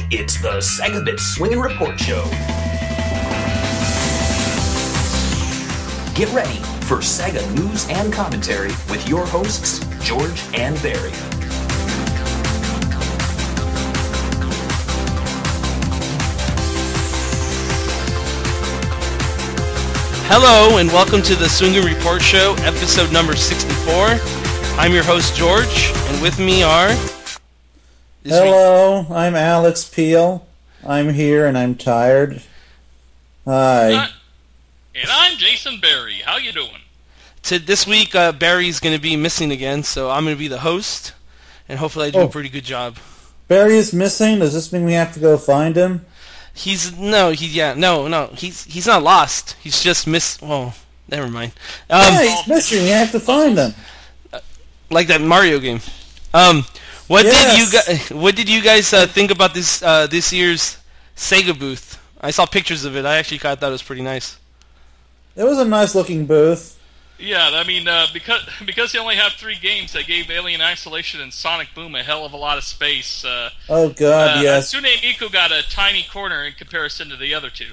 It's the Sega Bit Swingin' Report Show. Get ready for Sega news and commentary with your hosts, George and Barry. Hello and welcome to the Swingin' Report Show, episode number 64. I'm your host, George, and with me are... Hello, I'm Alex Peel. I'm here and I'm tired. Hi. And I'm Jason Barry. How you doing? This week, Barry's going to be missing again, so I'm going to be the host, and hopefully I do a pretty good job. Barry is missing? Does this mean we have to go find him? He's not lost. He's just well, never mind. He's missing. We have to find him. Like that Mario game. What did you guys think about this year's Sega booth? I saw pictures of it. I actually thought that was pretty nice. It was a nice looking booth. Yeah, I mean, because they only have 3 games, they gave Alien Isolation and Sonic Boom a hell of a lot of space. Oh God, yes. Hatsune Miku got a tiny corner in comparison to the other 2.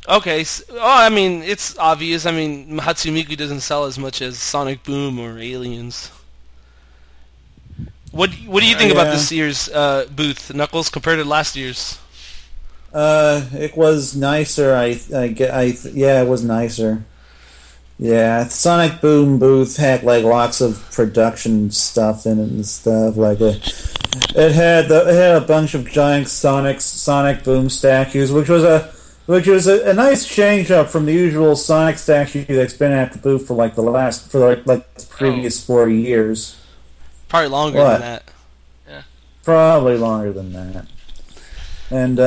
Okay, I mean, it's obvious. I mean, Hatsune Miku doesn't sell as much as Sonic Boom or Aliens. What do you think about this year's booth, Knuckles, compared to last year's? It was nicer. It was nicer. Yeah, Sonic Boom booth had like lots of production stuff in it and stuff. Like it had a bunch of giant Sonic Boom statues, which was a nice change up from the usual Sonic statue that's been at the booth for the previous 4 years. Probably longer than that. Yeah. Probably longer than that. And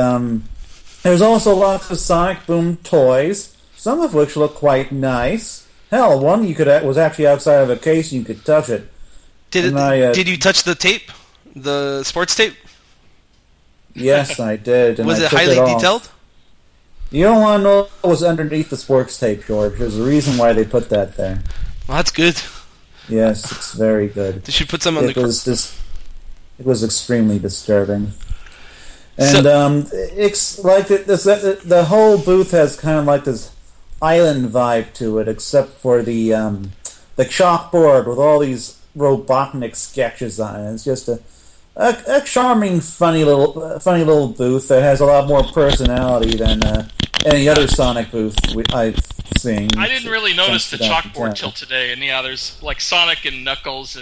there's also lots of Sonic Boom toys, some of which look quite nice. Hell, one was actually outside of a case and you could touch it. Did you touch the tape? The sports tape? Yes, I did. And was it highly detailed? You don't want to know what was underneath the sports tape, George. There's a reason why they put that there. Well, that's good. Yes, it's very good. They should put some on It was extremely disturbing. And the whole booth has kind of like this island vibe to it, except for the chalkboard with all these Robotnik sketches on it. It's just a charming, funny little booth that has a lot more personality than any other Sonic booth I've seen. I didn't really notice the chalkboard till today, and there's like Sonic and Knuckles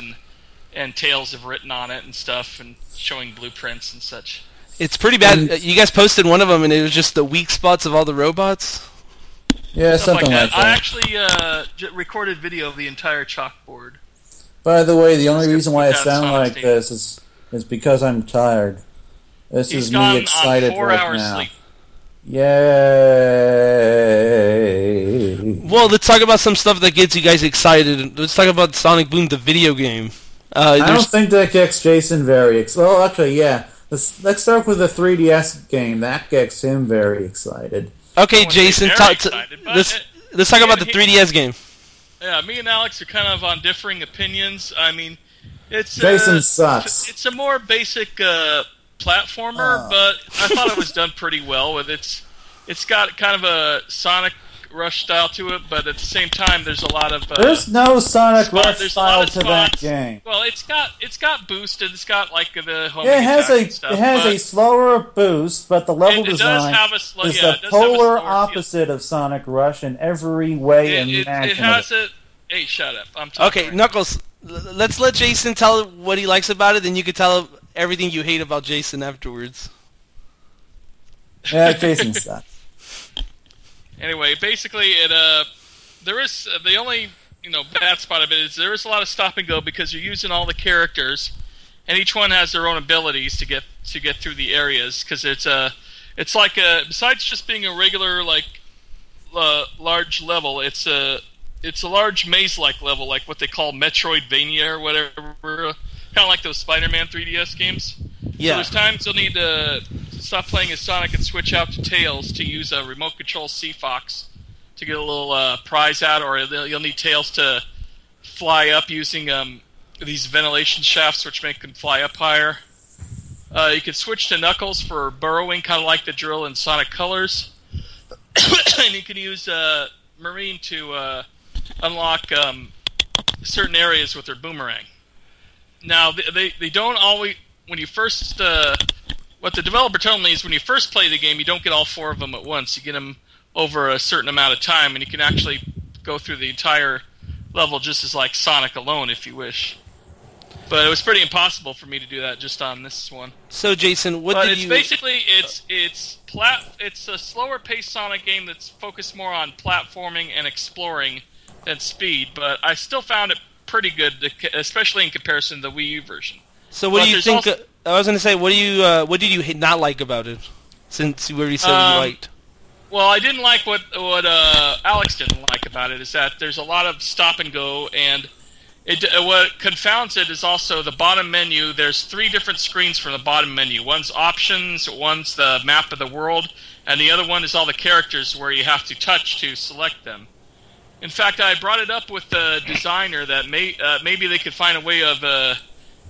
and Tails have written on it and stuff, and showing blueprints and such. It's pretty bad. You guys posted one of them, and it was just the weak spots of all the robots. Yeah, something like that. I actually recorded video of the entire chalkboard. By the way, the only reason why I sound like this is because I'm tired. This is me excited right now. Sleep. Yay! Well, let's talk about some stuff that gets you guys excited. Let's talk about Sonic Boom, the video game. I don't think that gets Jason very excited. Well, actually, yeah. Let's start with the 3DS game. That gets him very excited. Okay, Jason, let's talk about the 3DS game. Yeah, me and Alex are kind of on differing opinions. I mean, Jason sucks. It's a more basic platformer, but I thought it was done pretty well. It's got kind of a Sonic Rush style to it, but at the same time, there's a lot of there's no Sonic Rush style to that game. Well, it's got boosted. It's got like the homing attack and stuff. It has a slower boost, but the level design is the polar opposite of Sonic Rush in every way imaginable. It has it. Hey, shut up! I'm talking. Okay, Knuckles. Let's let Jason tell what he likes about it, then you can tell everything you hate about Jason afterwards. Yeah, Jason sucks. Anyway, basically, there is the only bad spot of it is there is a lot of stop and go because you're using all the characters, and each one has their own abilities to get through the areas. Because it's like besides just being a regular large level, it's a large maze-like level, like what they call Metroidvania or whatever, kind of like those Spider-Man 3DS games. Yeah. So there's times you'll need to stop playing as Sonic and switch out to Tails to use a remote control C-Fox to get a little prize out, or you'll need Tails to fly up using these ventilation shafts which make them fly up higher. You can switch to Knuckles for burrowing, kind of like the drill in Sonic Colors. And you can use Marine to unlock certain areas with their boomerang. Now, they don't always... When you first... what the developer told me is when you first play the game, you don't get all 4 of them at once. You get them over a certain amount of time, and you can actually go through the entire level just as like Sonic alone, if you wish. But it was pretty impossible for me to do that just on this one. So, Jason, Basically, it's a slower-paced Sonic game that's focused more on platforming and exploring than speed, but I still found it pretty good, especially in comparison to the Wii U version. So what do you think... I was going to say, what did you not like about it, since you already said what you liked? Well, I didn't like what Alex didn't like about it, is that there's a lot of stop and go, and what confounds it is also the bottom menu. There's 3 different screens from the bottom menu. One's options, one's the map of the world, and the other one is all the characters where you have to touch to select them. In fact, I brought it up with the designer that maybe they could find a way of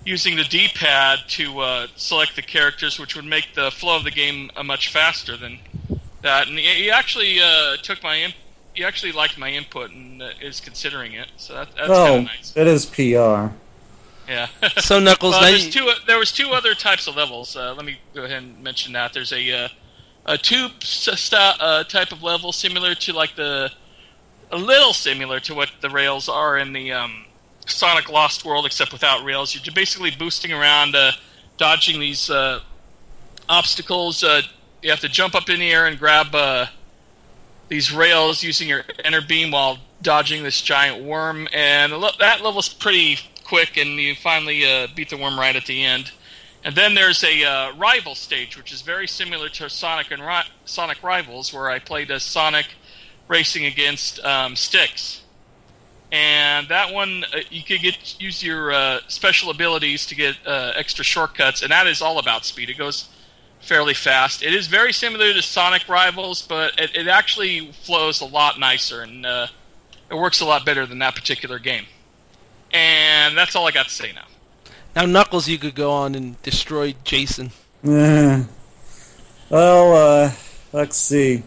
using the D-pad to select the characters, which would make the flow of the game much faster than that. And he actually he actually liked my input and is considering it. So that's kind of nice. It is PR. Yeah. So Knuckles, there was 2 other types of levels. Let me go ahead and mention that. There's a tube type of level similar to a little similar to what the rails are in the Sonic Lost World, except without rails. You're basically boosting around, dodging these obstacles. You have to jump up in the air and grab these rails using your enter beam while dodging this giant worm. And that level's pretty quick, and you finally beat the worm right at the end. And then there's a rival stage, which is very similar to Sonic and Sonic Rivals, where I played as Sonic racing against Styx. And that one, you could use your special abilities to get extra shortcuts, and that is all about speed. It goes fairly fast. It is very similar to Sonic Rivals, but it actually flows a lot nicer, and it works a lot better than that particular game. And that's all I got to say now. Now, Knuckles, you could go on and destroy Jason. Well, let's see.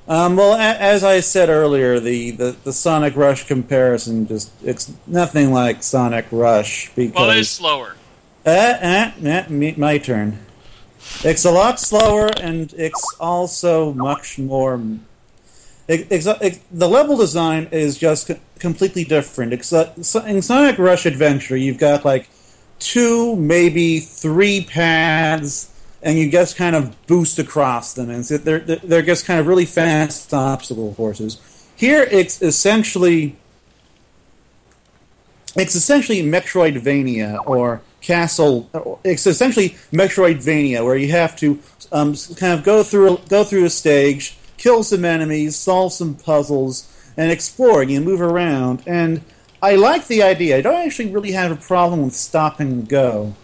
Well, as I said earlier, the Sonic Rush comparison it's nothing like Sonic Rush because... Well, it is slower. My turn. It's a lot slower, and it's also much more... the level design is just completely different. In Sonic Rush Adventure, you've got like 2, maybe 3 paths, and you just kind of boost across them, and so they're just kind of really fast obstacle courses. Here, it's essentially Metroidvania or Castle. It's essentially Metroidvania, where you have to kind of go through a stage, kill some enemies, solve some puzzles, and explore. You move around, and I like the idea. I don't actually really have a problem with stop and go.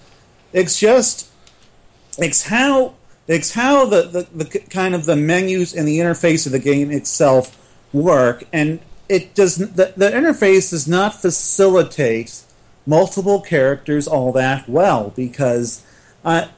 It's how the kind of the menus and the interface of the game itself work, and the interface does not facilitate multiple characters all that well, because I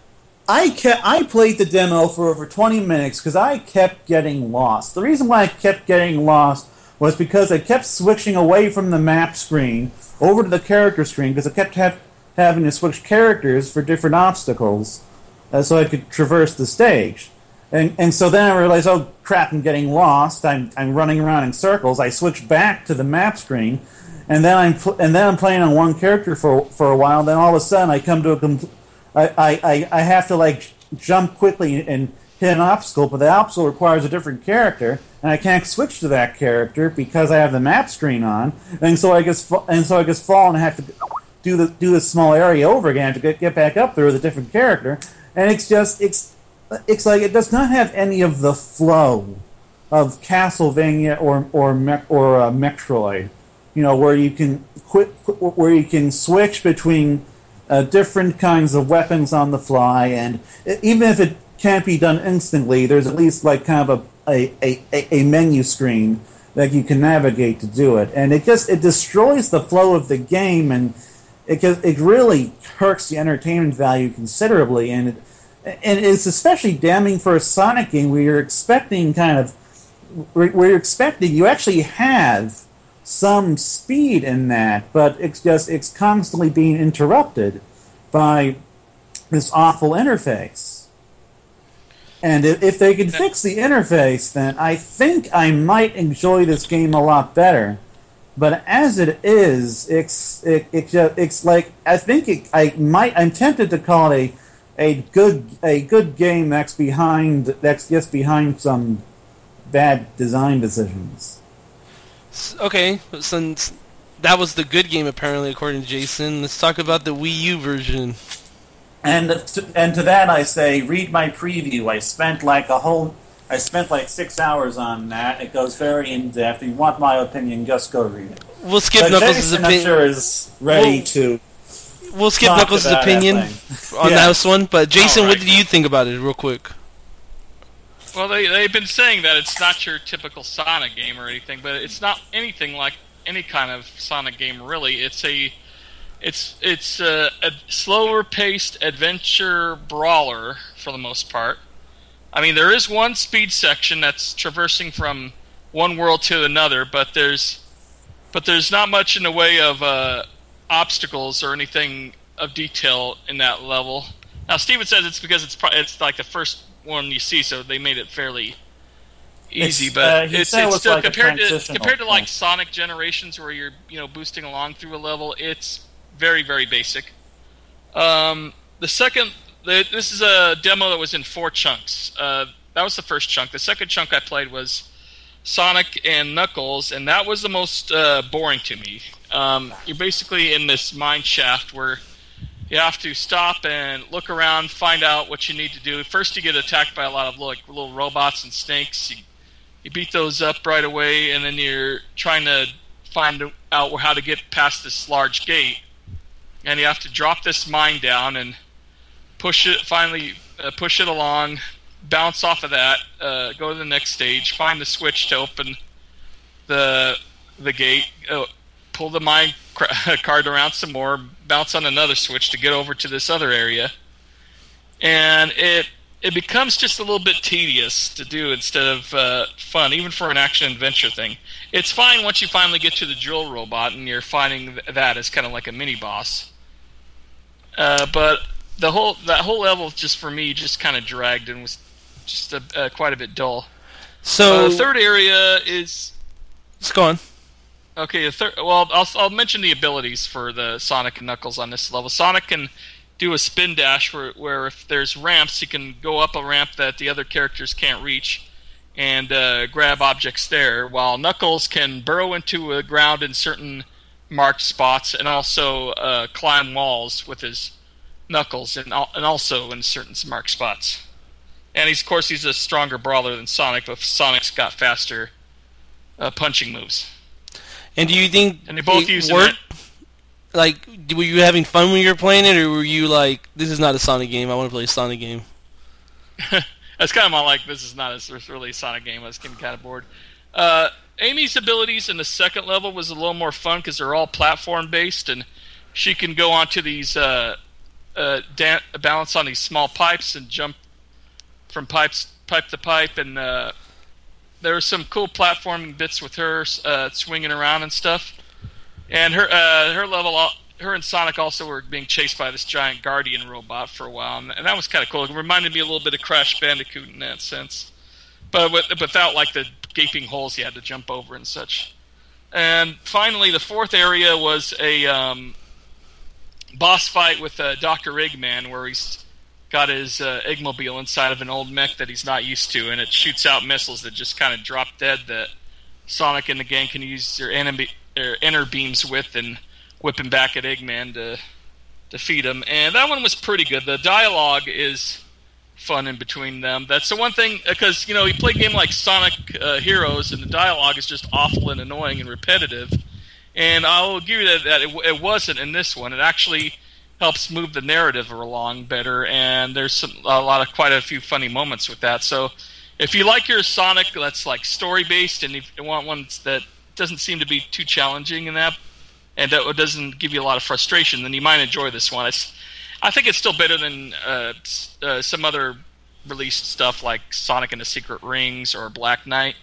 played the demo for over 20 minutes because I kept getting lost. The reason why I kept getting lost was because I kept switching away from the map screen over to the character screen, because I kept having to switch characters for different obstacles so I could traverse the stage. And so then I realized, oh crap, I'm getting lost. I'm running around in circles. I switch back to the map screen, and then I'm playing on one character for a while. Then all of a sudden I come to I have to like jump quickly and hit an obstacle, but the obstacle requires a different character, and I can't switch to that character because I have the map screen on, and so I just fall and I have to do this small area over again to get back up there with a different character, and it's like it does not have any of the flow of Castlevania or Metroid, where you can switch between different kinds of weapons on the fly, and even if it can't be done instantly, there's at least like kind of a menu screen that you can navigate to do it, and it destroys the flow of the game, and it really hurts the entertainment value considerably, and it's especially damning for a Sonic game where you're expecting you actually have some speed in that, but it's constantly being interrupted by this awful interface. And if they could fix the interface, then I think I might enjoy this game a lot better. But as it is, it's like I'm tempted to call it a good game that's just behind some bad design decisions. Okay, since that was the good game apparently according to Jason, let's talk about the Wii U version. And to that I say, read my preview. I spent like 6 hours on that. It goes very in depth. If you want my opinion, just go read it. We'll skip Knuckles' opinion. I'm sure is ready to. We'll skip Knuckles' opinion on this one. But Jason, what did you think about it, real quick? Well, they've been saying that it's not your typical Sonic game or anything, but it's not anything like any kind of Sonic game, really. It's a slower paced adventure brawler for the most part. I mean, there is one speed section that's traversing from one world to another, but there's not much in the way of obstacles or anything of detail in that level. Now, Steven says it's because it's like the first one you see, so they made it fairly easy. But it's still like compared to like Sonic Generations, where you're boosting along through a level. It's very, very basic. This is a demo that was in 4 chunks. That was the first chunk. The second chunk I played was Sonic and Knuckles, and that was the most boring to me. You're basically in this mine shaft where you have to stop and look around, find out what you need to do. First, you get attacked by a lot of little robots and snakes. You beat those up right away, and then you're trying to find out how to get past this large gate. And you have to drop this mine down and push it along, bounce off of that, go to the next stage, find the switch to open the gate, pull the mine cart around some more, bounce on another switch to get over to this other area. And it becomes just a little bit tedious to do instead of fun, even for an action-adventure thing. It's fine once you finally get to the drill robot and you're fighting that as kind of like a mini-boss. But that whole level, just for me, just kind of dragged and was just quite a bit dull. So the third area is... Let's go on. Okay, I'll mention the abilities for the Sonic and Knuckles on this level. Sonic can do a spin dash where if there's ramps, he can go up a ramp that the other characters can't reach and grab objects there, while Knuckles can burrow into the ground in certain marked spots and also climb walls with his Knuckles and also in certain marked spots. And of course he's a stronger brawler than Sonic, but Sonic's got faster punching moves. And do you think they both use it? Like, were you having fun when you were playing it, or were you like, this is not a Sonic game, I want to play a Sonic game? That's kind of more like, this is not really a Sonic game, I was getting kind of bored. Amy's abilities in the second level was a little more fun because they're all platform-based, and she can go onto these, balance on these small pipes and jump from pipe to pipe, and there were some cool platforming bits with her swinging around and stuff. And her level, her and Sonic also were being chased by this giant Guardian robot for a while, and that was kind of cool. It reminded me a little bit of Crash Bandicoot in that sense, but without like the gaping holes you had to jump over and such. And finally, the fourth area was a boss fight with Dr. Eggman, where he's got his Eggmobile inside of an old mech that he's not used to, and it shoots out missiles that just kind of drop dead that Sonic and the gang can use their inner beams with and whip him back at Eggman to defeat him. And that one was pretty good. The dialogue is fun in between them. That's the one thing, because, you play a game like Sonic Heroes, and the dialogue is just awful and annoying and repetitive. And I'll give you that it wasn't in this one. It actually helps move the narrative along better, and there's quite a few funny moments with that. So if you like your Sonic that's like story-based, and if you want one that doesn't seem to be too challenging in that and that doesn't give you a lot of frustration, then you might enjoy this one. I think it's still better than some other released stuff like Sonic and the Secret Rings or Black Knight.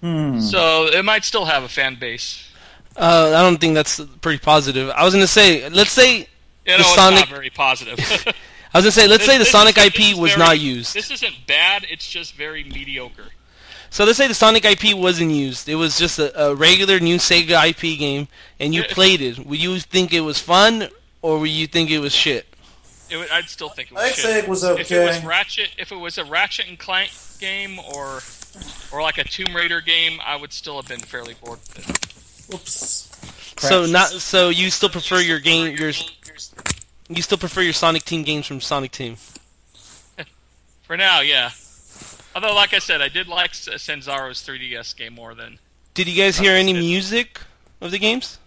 So it might still have a fan base. I don't think that's pretty positive. I was going to say, let's say it's not very positive. I was going to say, let's say the Sonic IP was not used. This isn't bad, it's just very mediocre. So let's say the Sonic IP wasn't used. It was just a regular new Sega IP game, and you played it. Would you think it was fun, or would you think it was shit? I'd still think it was I'd shit. say it was okay. If it was a Ratchet and Clank game, or like a Tomb Raider game, I would still have been fairly bored with it. Whoops. So you still prefer your game? You still prefer your Sonic Team games from Sonic Team? For now, yeah. Although, like I said, I did like Sanzaro's 3DS game more than... Did you guys hear any music of the games?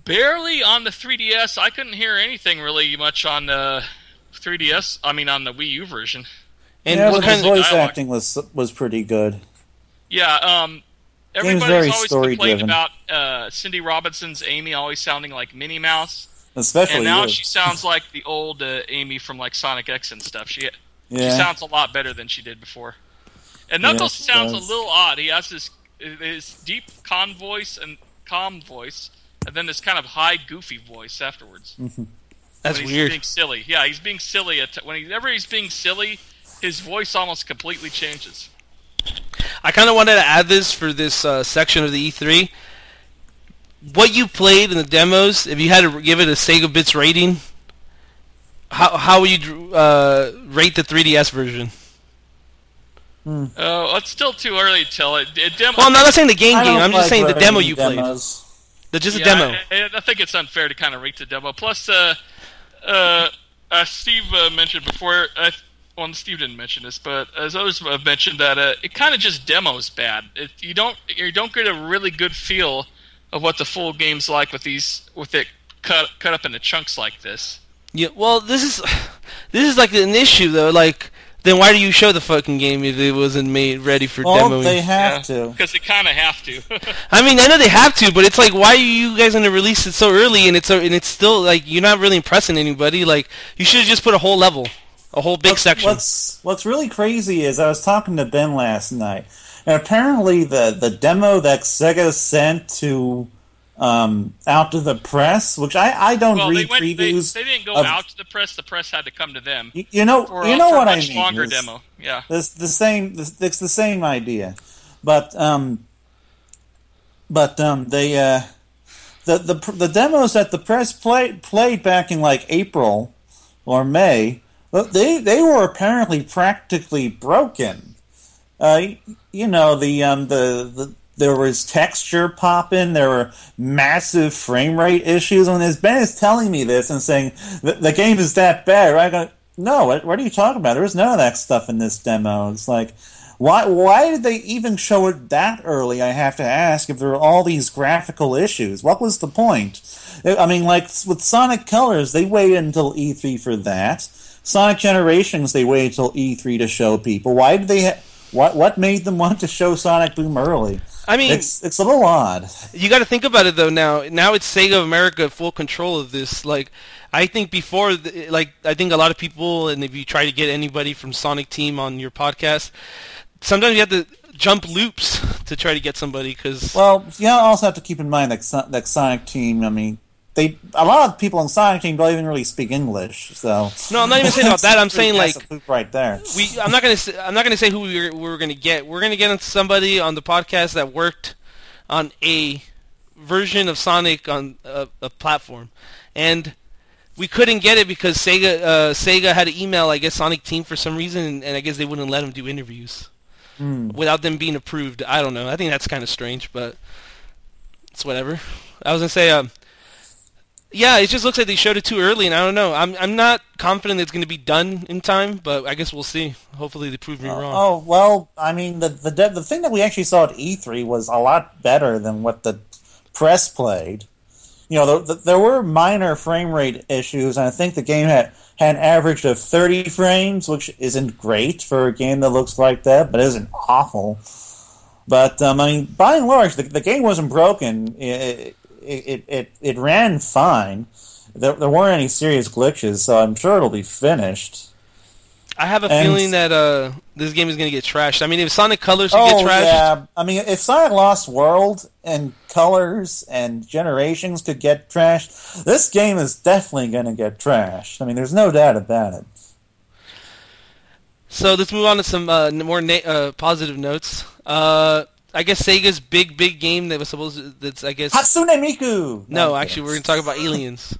Barely on the 3DS. I couldn't hear anything really much on the 3DS. I mean, on the Wii U version. And yeah, what kind of voice acting was pretty good. Yeah, everybody's very always complained story-driven. about Cindy Robinson's Amy always sounding like Minnie Mouse. Especially and now you. she sounds like the old Amy from like Sonic X and stuff. She sounds a lot better than she did before. And Knuckles sounds a little odd. He has his deep calm voice, and then this kind of high, goofy voice afterwards. That's he's weird. Being silly. Yeah, he's being silly. Whenever he's being silly, his voice almost completely changes. I kind of wanted to add this for this section of the E3. What you played in the demos, if you had to give it a Sega Bits rating, how would you rate the 3DS version? Oh, it's still too early to tell. Well, I'm not saying the game. I'm just saying the demo you played. Just a demo. I think it's unfair to kind of rate the demo. Plus, Steve mentioned before. Steve didn't mention this, but as others have mentioned, that it kind of just demos bad. You don't get a really good feel of what the full game's like with it cut up into chunks like this. Yeah. Well, this is like an issue though. Like, then why do you show the fucking game if it wasn't made ready for demoing? They have to. Because they kind of have to. I mean, I know they have to, but it's like, why are you guys going to release it so early? And it's still like you're not really impressing anybody. Like, you should have just put a whole level, a whole big section. What's really crazy is I was talking to Ben last night, and apparently the demo that Sega sent to out to the press, which I don't read previews. They didn't go out to the press. The press had to come to them. You know what I mean? Much longer demo. Yeah, it's the same idea, but the demos that the press played back in like April or May, they were apparently practically broken. There was texture popping. There were massive frame rate issues. And as Ben is telling me this and saying the game is that bad, I go, no, what are you talking about? There was none of that stuff in this demo. It's like, why did they even show it that early? I have to ask. If there were all these graphical issues, what was the point? I mean, like with Sonic Colors, they waited until E3 for that. Sonic Generations, they waited until E3 to show people. Why did they? What made them want to show Sonic Boom early? I mean, it's a little odd. You got to think about it though. Now it's Sega of America full control of this. Like, I think before, I think a lot of people, and if you try to get anybody from Sonic Team on your podcast, sometimes you have to jump loops to try to get somebody. You also have to keep in mind that Sonic Team. I mean, a lot of people in Sonic Team don't even really speak English. So no, I'm not even saying about that. I'm saying like right there. I'm not gonna say who we're gonna get. We're gonna get somebody on the podcast that worked on a version of Sonic on a platform, and we couldn't get it because Sega had to email, I guess, Sonic Team for some reason, and I guess they wouldn't let them do interviews without them being approved. I don't know. I think that's kind of strange, but it's whatever. I was gonna say. Yeah, it just looks like they showed it too early, and I don't know. I'm not confident it's going to be done in time, but I guess we'll see. Hopefully they prove me wrong. Oh, well, I mean, the thing that we actually saw at E3 was a lot better than what the press played. There were minor frame rate issues, and I think the game had an average of 30 frames, which isn't great for a game that looks like that, but isn't awful. But, I mean, by and large, the game wasn't broken. it ran fine. There weren't any serious glitches, so I'm sure it'll be finished. I have a feeling that this game is going to get trashed. I mean, if Sonic Colors could get trashed... yeah. I mean, if Sonic Lost World and Colors and Generations could get trashed, this game is definitely going to get trashed. I mean, there's no doubt about it. So let's move on to some more positive notes. I guess Sega's big game that was that's I guess... Hatsune Miku! No, actually, we're going to talk about Aliens.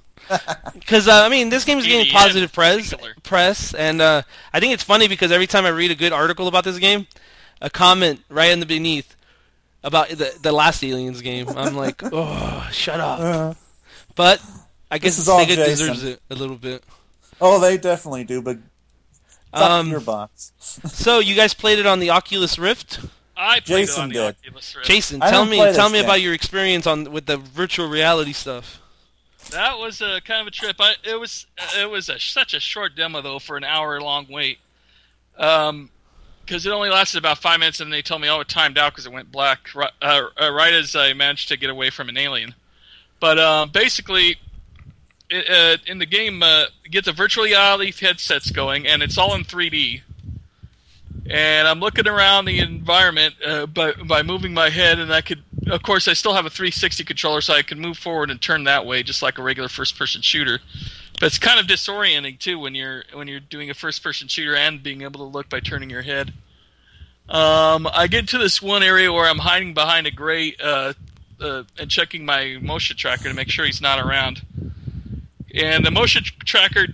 Because, I mean, this game is getting positive press, and I think it's funny because every time I read a good article about this game, a comment right in the beneath about the last Aliens game, I'm like, oh, shut up. But I guess Sega deserves it a little bit. Oh, they definitely do, but fuck your box. So, you guys played it on the Oculus Rift? I played it on the Oculus Rift. Jason, tell me about your experience with the virtual reality stuff. That was kind of a trip. It was such a short demo though for an hour-long wait, because it only lasted about 5 minutes, and they told me it timed out because it went black right as I managed to get away from an alien. But basically, in the game, get the virtual reality headsets going, and it's all in 3D. And I'm looking around the environment by moving my head, and I could, of course, I still have a 360 controller, so I can move forward and turn that way, just like a regular first-person shooter. But it's kind of disorienting too when you're doing a first-person shooter and being able to look by turning your head. I get to this one area where I'm hiding behind a grate and checking my motion tracker to make sure he's not around. And the motion tracker.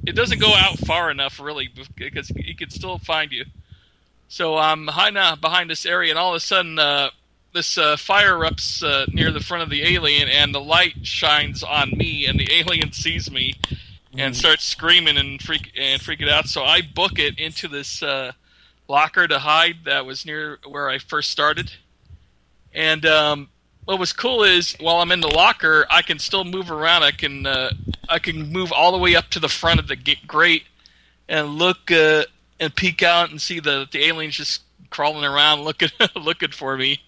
It doesn't go out far enough, really, because he can still find you. So I'm hiding behind this area, and all of a sudden, this fire erupts near the front of the alien, and the light shines on me, and the alien sees me and starts screaming and freaking out. So I book it into this locker to hide that was near where I first started. And what was cool is, while I'm in the locker, I can still move around. I can move all the way up to the front of the grate and look and peek out and see the aliens just crawling around looking for me.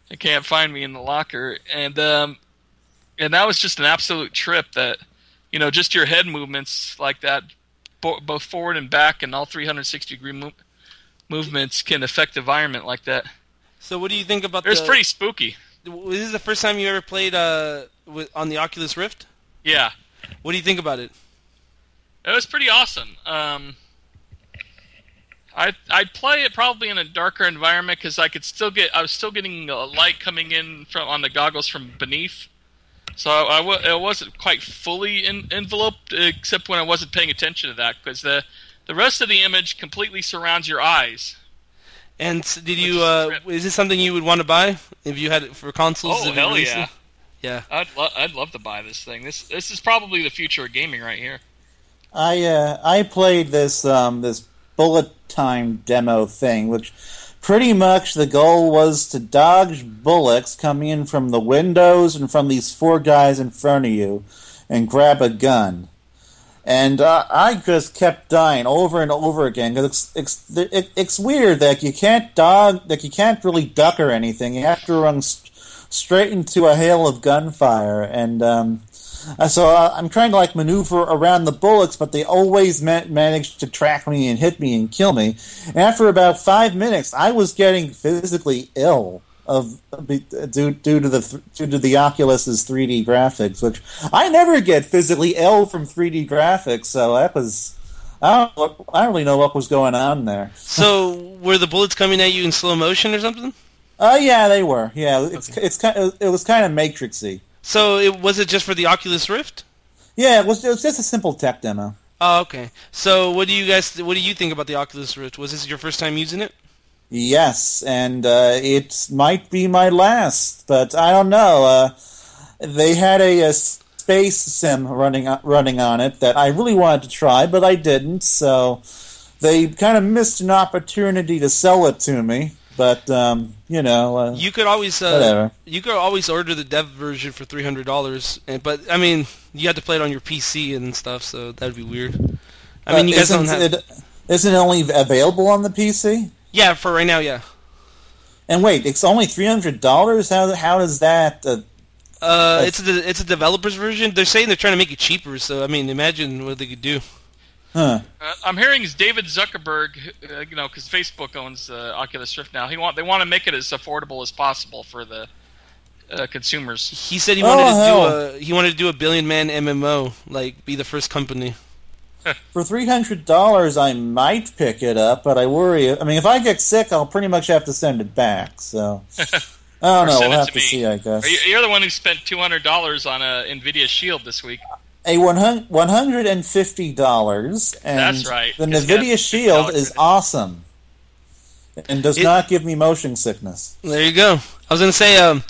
They can't find me in the locker, and that was just an absolute trip. That just your head movements like that, both forward and back, and all 360-degree movements can affect the environment like that. So, what do you think about? It was pretty spooky. Was this the first time you ever played on the Oculus Rift? Yeah. What do you think about it? It was pretty awesome. I'd play it probably in a darker environment because I was still getting light coming in on the goggles from beneath. So it wasn't quite fully enveloped, except when I wasn't paying attention to that, because the rest of the image completely surrounds your eyes. And did you? Is this something you would want to buy if you had it for consoles? Oh, hell yeah! It? Yeah, I'd love to buy this thing. This is probably the future of gaming right here. I played this bullet time demo thing, which pretty much the goal was to dodge bullets coming in from the windows and from these 4 guys in front of you, and grab a gun. And I just kept dying over and over again because it's weird that you can't really duck or anything. You have to run straight into a hail of gunfire, and so I'm trying to maneuver around the bullets, but they always manage to track me and hit me and kill me. And after about 5 minutes, I was getting physically ill due to the Oculus's 3D graphics, which I never get physically ill from 3D graphics. So that was I don't really know what was going on there. So were the bullets coming at you in slow motion or something? Yeah, they were. Yeah, it was kind of Matrixy. So was it just for the Oculus Rift? Yeah, it was just a simple tech demo. Oh, okay. So what do you think about the Oculus Rift? Was this your first time using it? Yes, and it might be my last, but I don't know. They had a space sim running on it that I really wanted to try, but I didn't, so they kind of missed an opportunity to sell it to me. But you could always whatever. You could always order the dev version for $300, but I mean you had to play it on your PC and stuff, so that'd be weird. I mean, you guys don't have. Isn't it only available on the PC? Yeah, for right now, yeah. And wait, it's only $300. How does that It's a developer's version. They're saying they're trying to make it cheaper. So I mean, imagine what they could do. Huh. I'm hearing it's David Zuckerberg, because Facebook owns Oculus Rift now. They want to make it as affordable as possible for the consumers. He said he wanted to do a billion-man MMO, like be the first company. For $300, I might pick it up, but I worry. I mean, if I get sick, I'll pretty much have to send it back. So I don't know. We'll have to see, I guess. You're the one who spent $200 on a NVIDIA Shield this week. $150, and that's right. The NVIDIA Shield is awesome, and does not give me motion sickness. There you go. I was gonna say,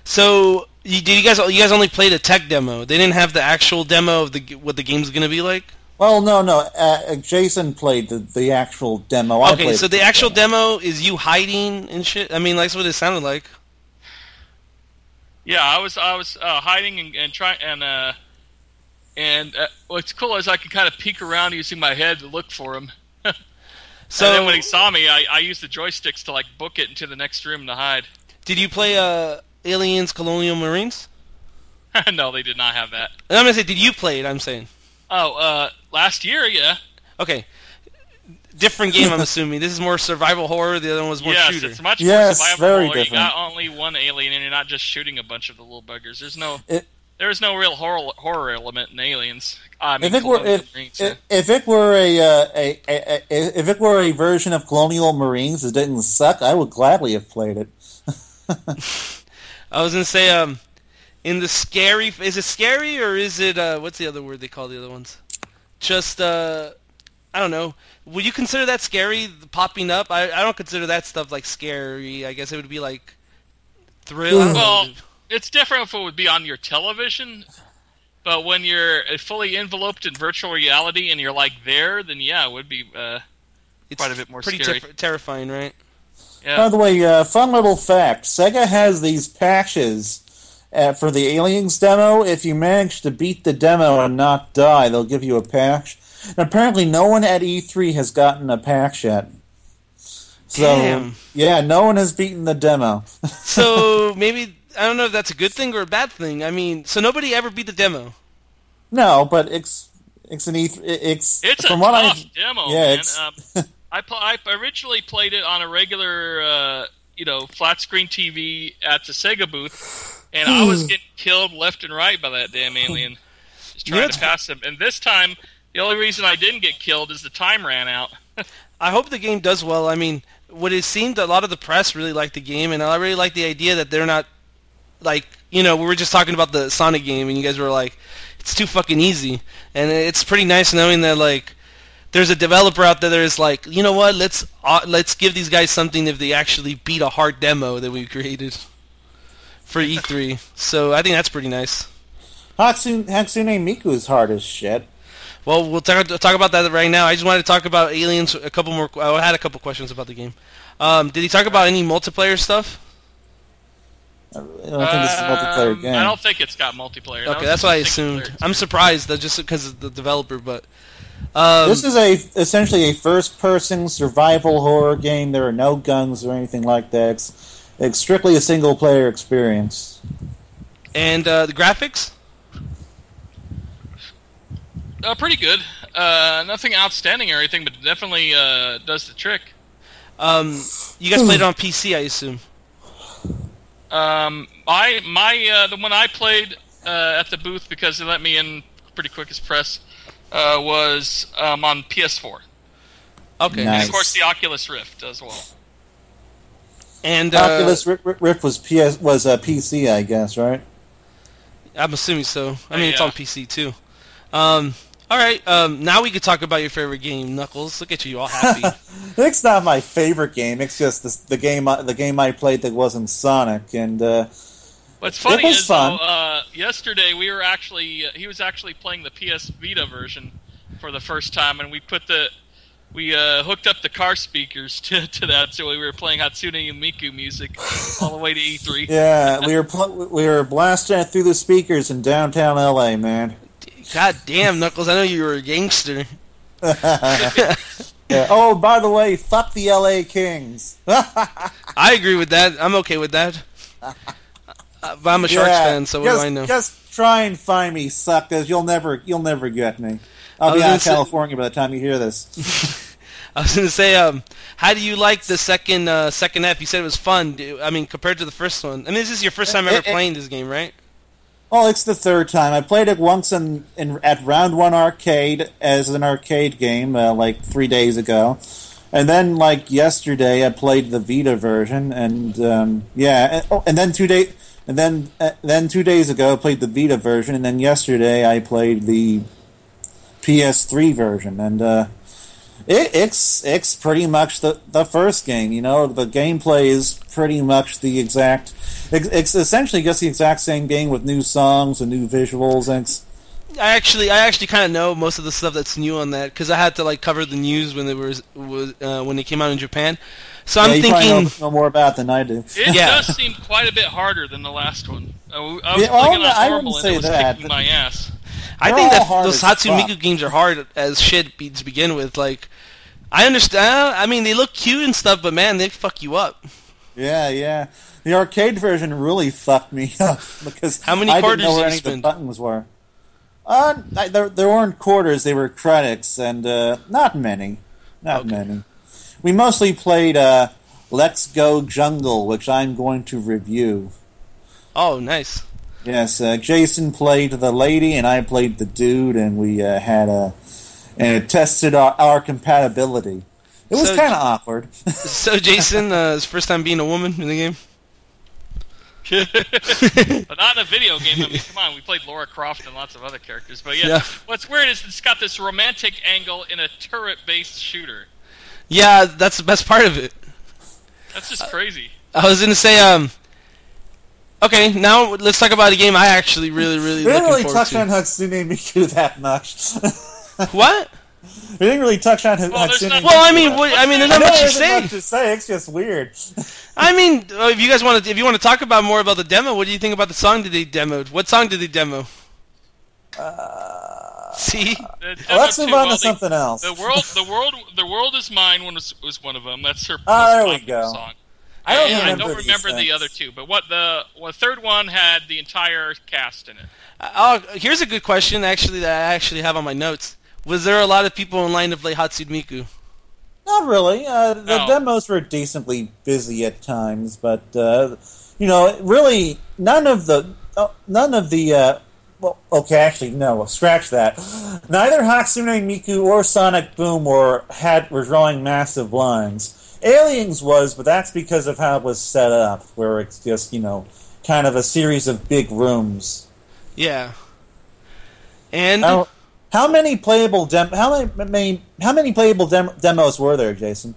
so you guys only played a tech demo. They didn't have the actual demo of what the game's gonna be like. Well, no. Jason played the actual demo. Okay, so the actual demo is you hiding and shit. I mean, that's what it sounded like. Yeah, I was hiding and trying and what's cool is I could kind of peek around using my head to look for him. So and then when he saw me, I used the joysticks to like book it into the next room to hide. Did you play Aliens Colonial Marines? No, they did not have that. I'm gonna say, did you play it? I'm saying. Oh, last year, yeah. Okay. Different game, I'm assuming. This is more survival horror. The other one was more shooter. Yes, it's much more survival very horror. different. You got only one alien, and you're not just shooting a bunch of the little buggers. There's no real horror element in Aliens. If it were a version of Colonial Marines that didn't suck, I would gladly have played it. I was gonna say, in the scary, is it scary or is it what's the other word they call the other ones? Just I don't know. Would you consider that scary? Popping up? I don't consider that stuff like scary. I guess it would be like thrill. Well, it's different if it would be on your television, but when you're fully enveloped in virtual reality and you're like there, then yeah, it would be quite a bit more scary. Terrifying, right? Yeah. By the way, fun little fact: Sega has these patches for the Aliens demo. If you manage to beat the demo and not die, they'll give you a patch. And apparently, no one at E3 has gotten a patch yet. So, damn. Yeah, no one has beaten the demo. So maybe. I don't know if that's a good thing or a bad thing. I mean, so nobody ever beat the demo. No, but it's a tough demo. Yeah, man. I originally played it on a regular, flat screen TV at the Sega booth, and I was getting killed left and right by that damn alien, just trying to pass him. And this time, the only reason I didn't get killed is the time ran out. I hope the game does well. I mean, what it seemed, a lot of the press really liked the game, and I really like the idea that they're not. Like, we were just talking about the Sonic game, and you guys were like, it's too fucking easy. And it's pretty nice knowing that, like, there's a developer out there that is like, you know what, let's give these guys something if they actually beat a hard demo that we created for E3. So I think that's pretty nice. Hatsune Miku is hard as shit. Well, we'll talk about that right now. I just wanted to talk about Aliens a couple more. I had a couple questions about the game. Did he talk about any multiplayer stuff? I don't think this is a multiplayer game. I don't think it's got multiplayer. Okay, that's what I assumed. I'm surprised just because of the developer, but... this is essentially a first-person survival horror game. There are no guns or anything like that. It's strictly a single-player experience. And the graphics? Pretty good. Nothing outstanding or anything, but definitely does the trick. You guys played it on PC, I assume. The one I played at the booth because they let me in pretty quick as press was on PS4. Okay, nice. And of course the Oculus Rift as well. And Oculus Rift was PC, I guess, right? I'm assuming so. I mean, it's on PC too. All right, now we can talk about your favorite game, Knuckles. Look at you, all happy. It's not my favorite game. It's just the game I played that wasn't Sonic, and what's funny it was is fun. Yesterday he was actually playing the PS Vita version for the first time, and we hooked up the car speakers to that, so we were playing Hatsune Miku music all the way to E3. Yeah, we were blasting it through the speakers in downtown LA, man. God damn, Knuckles, I know you were a gangster. Yeah. Oh, by the way, fuck the LA Kings. I agree with that. I'm okay with that. But I'm a Sharks fan, so what do I know? Just try and find me, suckers. You'll never get me. I'll be out of California by the time you hear this. I was going to say, how do you like the second F? You said it was fun. I mean, compared to the first one. I mean, this is your first time ever playing this game, right? Oh, it's the third time. I played it once at Round 1 Arcade as an arcade game, like 3 days ago. And then, like yesterday, I played the Vita version, and and then 2 days, then 2 days ago, I played the Vita version, and then yesterday, I played the PS3 version, and it's pretty much the first game. You know, the gameplay is pretty much the exact. It's essentially just the exact same game with new songs and new visuals, and I actually kind of know most of the stuff that's new on that because I had to like cover the news when when they came out in Japan. So I'm thinking probably know more about it than I do. It does seem quite a bit harder than the last one. I was playing it on normal and it was kicking my ass. I think that those Hatsune Miku games are hard as shit to begin with. Like, I understand. I mean, they look cute and stuff, but man, they fuck you up. Yeah. The arcade version really fucked me up because how many I quarters didn't know where any of the buttons were. There weren't quarters; they were credits, and not many. Not many. We mostly played Let's Go Jungle, which I'm going to review. Oh, nice. Yes, Jason played the lady, and I played the dude, and we and it tested our compatibility. It was kind of awkward. So Jason, his first time being a woman in the game? But not in a video game. I mean, come on, we played Lara Croft and lots of other characters. But yeah, what's weird is it's got this romantic angle in a turret-based shooter. Yeah, that's the best part of it. That's just crazy. I was going to say, okay, now let's talk about a game I actually really looking forward to. We didn't really touch on Hatsune Miku that much. What? We didn't really touch on Hatsune Miku. Well, I mean, there's not much to say. Much to say. It's just weird. I mean, if you guys want to talk about more about the demo, what do you think about the song that they demoed? What song did they demo? See? Let's move on to something else. The world is mine was one of them. That's her. There we go. Song. I don't remember the other two, but the third one had the entire cast in it. Here's a good question, actually, that I actually have on my notes. Was there a lot of people in line to play Hatsune Miku? Not really. The demos were decently busy at times, but really none of the. Well, okay, actually, no. Scratch that. Neither Hatsune Miku or Sonic Boom were drawing massive lines. Aliens was, but that's because of how it was set up, where it's just kind of a series of big rooms. Yeah. And how many playable demos were there, Jason?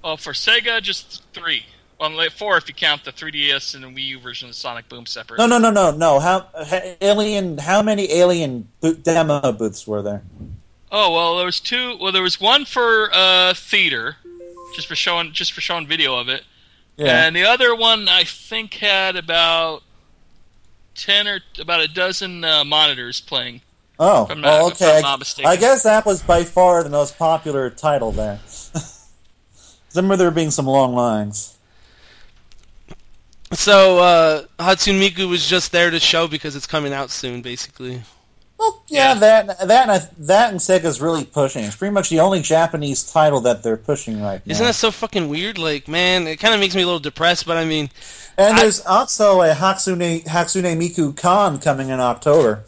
Well, for Sega, just 3. Well, 4 if you count the 3DS and the Wii U version of Sonic Boom separate. No. How many Alien demo booths were there? Oh well, there was 2. Well, there was one for theater, just for showing video of it. Yeah. And the other one I think had about a dozen monitors playing. Oh, if I'm not mistaken. I guess that was by far the most popular title there. I remember there being some long lines. So, Hatsune Miku was just there to show because it's coming out soon, basically. Well, yeah. that and Sega's really pushing. It's pretty much the only Japanese title that they're pushing right now. Isn't that so fucking weird? Like, man, it kind of makes me a little depressed, but I mean... And there's also a Hatsune Miku Con coming in October.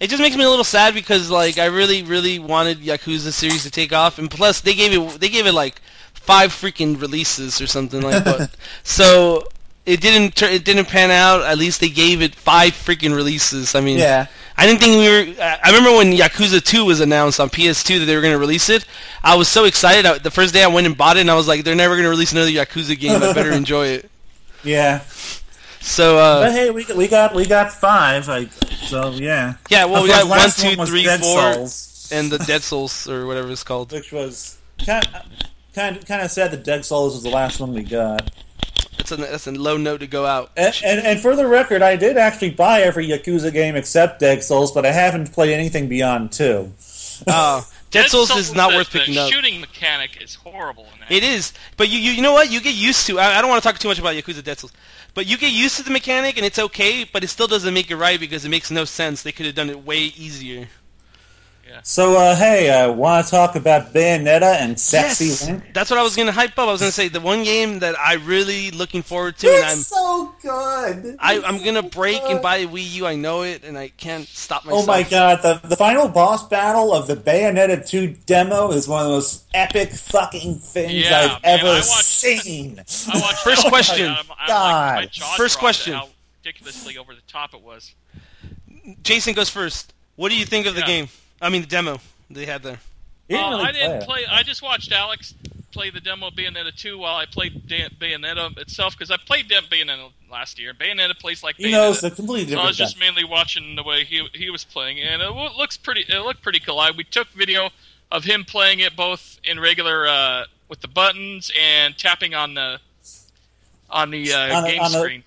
It just makes me a little sad because, like, I really wanted Yakuza series to take off, and plus they gave it like 5 freaking releases or something like that. So it didn't pan out. At least they gave it 5 freaking releases. I mean, yeah. I didn't think I remember when Yakuza 2 was announced on PS2 that they were going to release it. I was so excited. The first day I went and bought it, and I was like, they're never going to release another Yakuza game. I better enjoy it. Yeah. So, but hey, we got 5. So yeah. Yeah, well, we got 1, 2, 3, 4, Souls. and the Dead Souls or whatever it's called. Which was kind of sad that Dead Souls was the last one we got. That's a low note to go out. And for the record, I did actually buy every Yakuza game except Dead Souls, but I haven't played anything beyond 2. Oh, Dead Souls is not worth picking up. up. The shooting mechanic is horrible in that. It is, but you know what? You get used to. I don't want to talk too much about Yakuza Dead Souls, but you get used to the mechanic and it's okay. But it still doesn't make it right because it makes no sense. They could have done it way easier. Yeah. So, hey, want to talk about Bayonetta and Sexy Link? That's what I was going to hype up. I was going to say the one game that I really looking forward to. It's and so good. I'm going to break and buy a Wii U. I know it, and I can't stop myself. Oh my god, the final boss battle of the Bayonetta 2 demo is one of the most epic fucking things I've ever seen. First question. God. My jaw First dropped question. at how ridiculously over the top it was. Jason goes first. What do you think of the game? I mean, the demo they had there. I didn't play. I just watched Alex play the demo of Bayonetta 2 while I played Bayonetta itself, because I played Bayonetta last year. Bayonetta plays like Bayonetta. You know, it's a completely different. So I was just mainly watching the way he was playing, and it looked pretty cool. We took video of him playing it both in regular with the buttons and tapping on the game screen,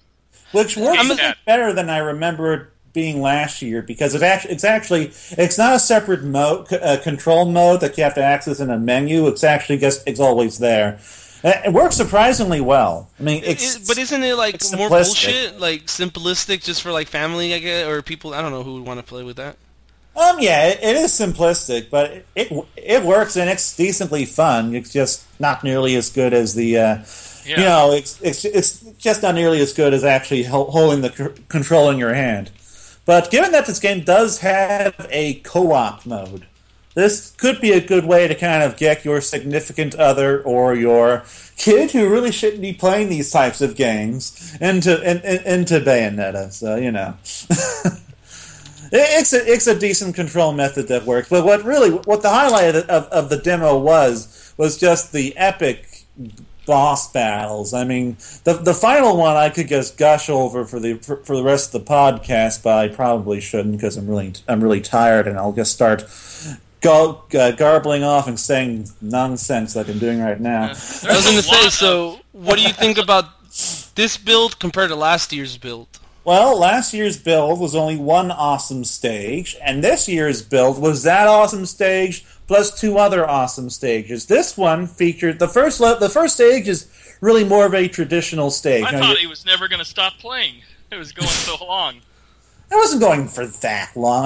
which works a bit better than I remember it being last year, because it's not a separate mode, control mode that you have to access in a menu. It's always there. It works surprisingly well. I mean, but isn't it like more bullshit, like simplistic, just for like family, I guess, or people? I don't know who would want to play with that. Yeah, it is simplistic, but it works and it's decently fun. It's just not nearly as good as the. You know, it's just not nearly as good as actually holding the control in your hand. But given that this game does have a co-op mode, this could be a good way to kind of get your significant other or your kid who really shouldn't be playing these types of games into Bayonetta. So, you know. It's a decent control method that works. But what the highlight of the demo was just the epic boss battles. I mean, the final one I could just gush over for the rest of the podcast, but I probably shouldn't because I'm really tired and I'll just start garbling off and saying nonsense like I'm doing right now. I was going to say, so what do you think about this build compared to last year's build? Well, last year's build was only one awesome stage, and this year's build was that awesome stage plus two other awesome stages. This one featured the first stage is really more of a traditional stage. I thought he was never going to stop playing. It was going so long. I wasn't going for that long.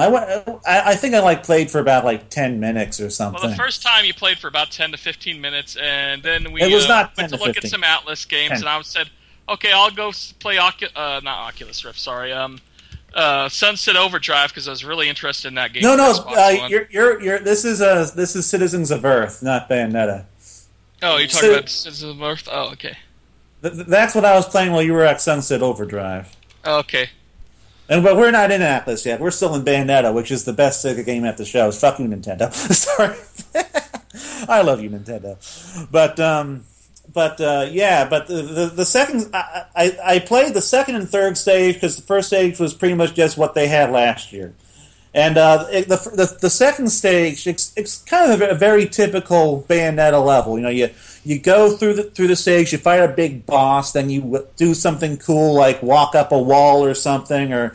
I think I played for about 10 minutes or something. Well, the first time you played for about 10 to 15 minutes, and then we went to look at some Atlus games, 10. And I said, okay, I'll go play not Oculus Rift. Sorry, Sunset Overdrive, because I was really interested in that game. No, this is Citizens of Earth, not Bayonetta. Oh, you're talking about Citizens of Earth. Oh, okay. That's what I was playing while you were at Sunset Overdrive. Oh, okay. But we're not in Atlus yet. We're still in Bayonetta, which is the best Sega game at the show. Fuck you, Nintendo. Sorry, I love you, Nintendo. But the second, I played the second and third stage because the first stage was pretty much just what they had last year, and the second stage it's kind of a very typical Bayonetta level. You know, you go through the stage, you fight a big boss, then you do something cool like walk up a wall or something, and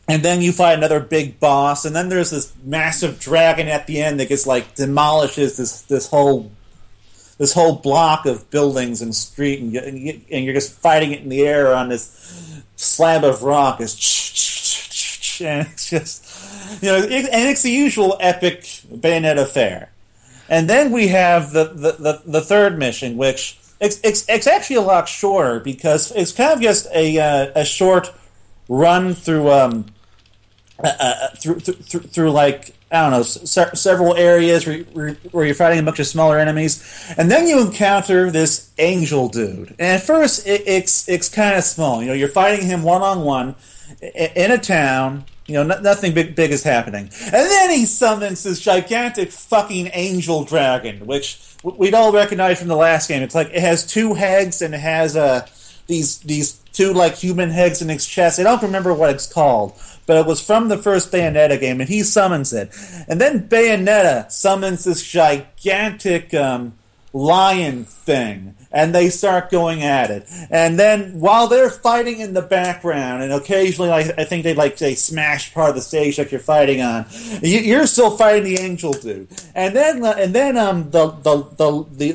then you fight another big boss, and then there's this massive dragon at the end that gets demolishes this whole block of buildings and street, and you're just fighting it in the air on this slab of rock. And it's just, you know, and it's the usual epic Bayonetta fare. And then we have the third mission, which it's actually a lot shorter because it's kind of just a short run through I don't know, several areas where you're fighting a bunch of smaller enemies, and then you encounter this angel dude. And at first, it's kind of small. You know, you're fighting him one-on-one in a town. You know, nothing big is happening. And then he summons this gigantic fucking angel dragon, which we'd all recognize from the last game. It's it has two heads and it has these two human heads in its chest. I don't remember what it's called, but it was from the first Bayonetta game, and he summons it. And then Bayonetta summons this gigantic lion thing, and they start going at it. And then while they're fighting in the background, and occasionally, I think they smash part of the stage like you're fighting on, you're still fighting the angel dude. And then the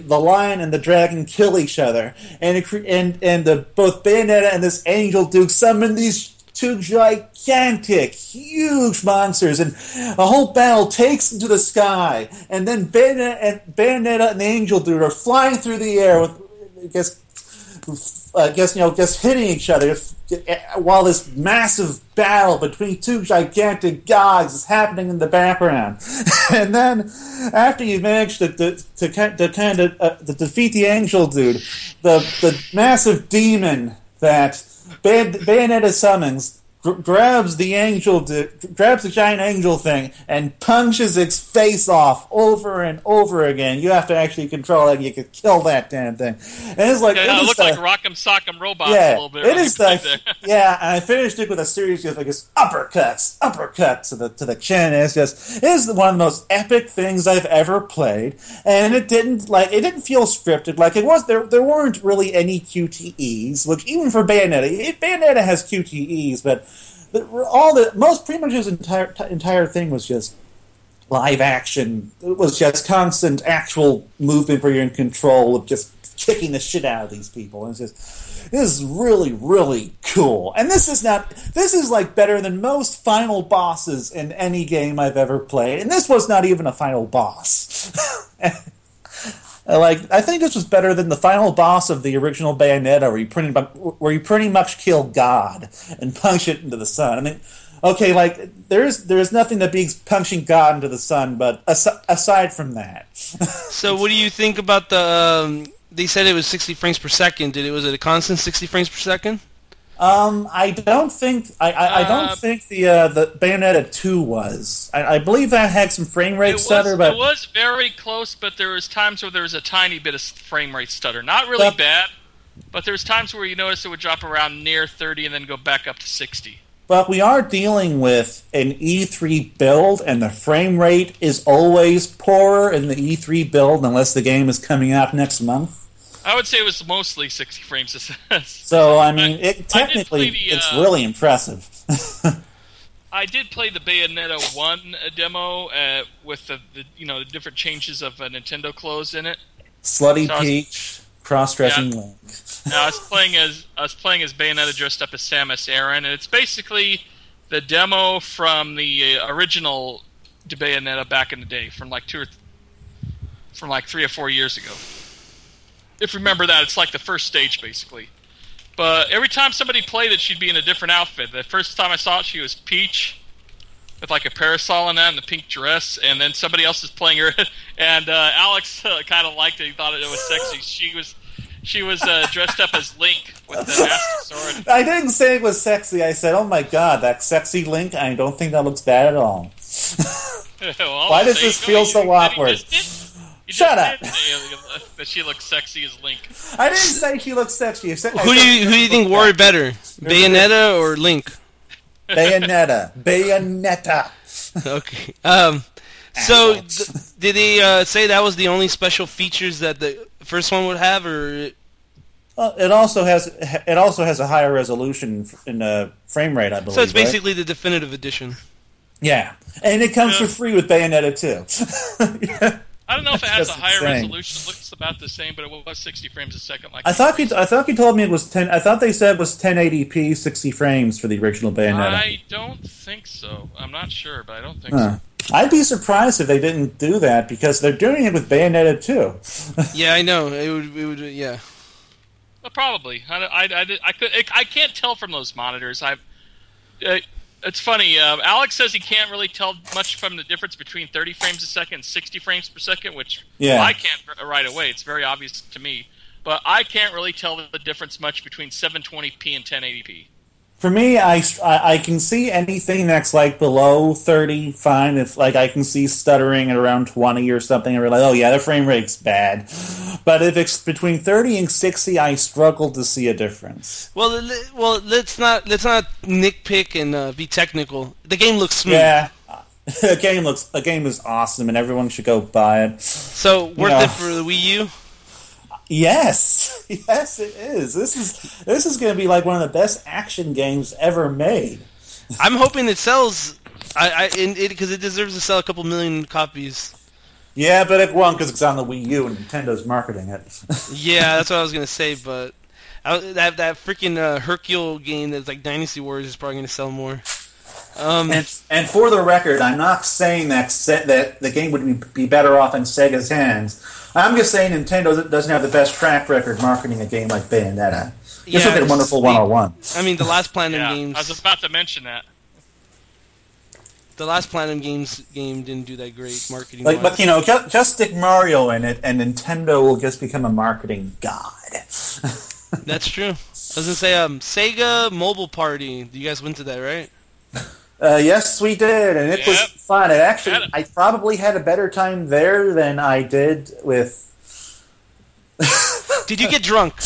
lion and the dragon kill each other, and both Bayonetta and this angel dude summon these two gigantic, huge monsters, and a whole battle takes into the sky, and then Bayonetta and the Angel Dude are flying through the air with, I guess hitting each other, while this massive battle between two gigantic gods is happening in the background. And then, after you manage to defeat the Angel Dude, the massive demon that Bayonetta summons grabs the giant angel thing and punches its face off over and over again. You have to actually control it. You can kill that damn thing. And it's like it looked like Rock'em Sock'em Robots a little bit. It is and I finished it with a series of uppercuts to the chin. It is one of the most epic things I've ever played, and it didn't feel scripted. Like it was there weren't really any QTEs, which even for Bayonetta, Bayonetta has QTEs, but pretty much his entire thing was just live action. It was just constant actual movement where you're in control of just kicking the shit out of these people. And this is really, really cool. And this is like better than most final bosses in any game I've ever played. And this was not even a final boss. I think this was better than the final boss of the original Bayonetta, where you pretty much kill God and punch it into the sun. I mean, okay, there's nothing that beats punching God into the sun, but aside from that. So, what do you think about the? They said it was 60 frames per second. Was it a constant 60 frames per second? I don't think the Bayonetta 2 was. I believe that had some frame rate stutter, but it was very close. But there was times where there was a tiny bit of frame rate stutter. Not really bad, but there was times where you noticed it would drop around near 30 and then go back up to 60. But we are dealing with an E3 build, and the frame rate is always poorer in the E3 build unless the game is coming out next month. I would say it was mostly 60 frames a second. So, I mean, it's really impressive. I did play the Bayonetta 1 demo with the different changes of Nintendo clothes in it. Slutty Peach, cross-dressing Link. I was playing as Bayonetta dressed up as Samus Aran, and it's basically the demo from the original Bayonetta back in the day, from 3 or 4 years ago. If you remember that, it's like the first stage, basically. But every time somebody played it, she'd be in a different outfit. The first time I saw it, she was Peach, with like a parasol on that and the pink dress, and then somebody else is playing her, and Alex kind of liked it. He thought it was sexy. She was dressed up as Link with the master sword. I didn't say it was sexy. I said, oh my god, that sexy Link, I don't think that looks bad at all. Well, why does this feel so awkward? Shut up! That she looks sexy as Link. I didn't say she looks sexy. Who do you think wore better, Bayonetta or Link? Bayonetta. Okay. So did they say that was the only special features that the first one would have, or? Well, it also has a higher resolution in the frame rate, I believe. So it's basically the definitive edition. Yeah, and it comes for free with Bayonetta 2. Yeah. I don't know if it has a higher resolution. It looks about the same, but it was 60 frames a second. I thought you told me it was 10. I thought they said it was 1080p, 60 frames for the original Bayonetta. I don't think so. I'm not sure, but I don't think so. I'd be surprised if they didn't do that because they're doing it with Bayonetta 2. Yeah, I know. It would. Yeah. Well, probably. I can't tell from those monitors. It's funny. Alex says he can't really tell much from the difference between 30 frames a second and 60 frames per second, which I can't right away. It's very obvious to me. But I can't really tell the difference much between 720p and 1080p. For me, I can see anything that's like below 30 fine. If I can see stuttering at around 20 or something, I realize, oh yeah, the frame rate's bad. But if it's between 30 and 60, I struggle to see a difference. Well, let's not nitpick and be technical. The game looks smooth. Yeah, the game is awesome, and everyone should go buy it. So worth it for the Wii U? Yes, yes, it is. This is going to be like one of the best action games ever made. I'm hoping it sells, because it deserves to sell a couple million copies. Yeah, but it won't because it's on the Wii U and Nintendo's marketing it. Yeah, that's what I was gonna say, but that freaking Hercule game that's like Dynasty Wars is probably gonna sell more. And for the record, I'm not saying that the game would be better off in Sega's hands. I'm just saying Nintendo doesn't have the best track record marketing a game like Bayonetta. This would be a wonderful 101. I mean, the last Platinum games. I was about to mention that. The last Platinum game didn't do that great marketing. But you know, just stick Mario in it, and Nintendo will just become a marketing god. That's true. I was gonna say, Sega Mobile Party. You guys went to that, right? Yes, we did, and it was fun. It actually, I probably had a better time there than I did with. Did you get drunk?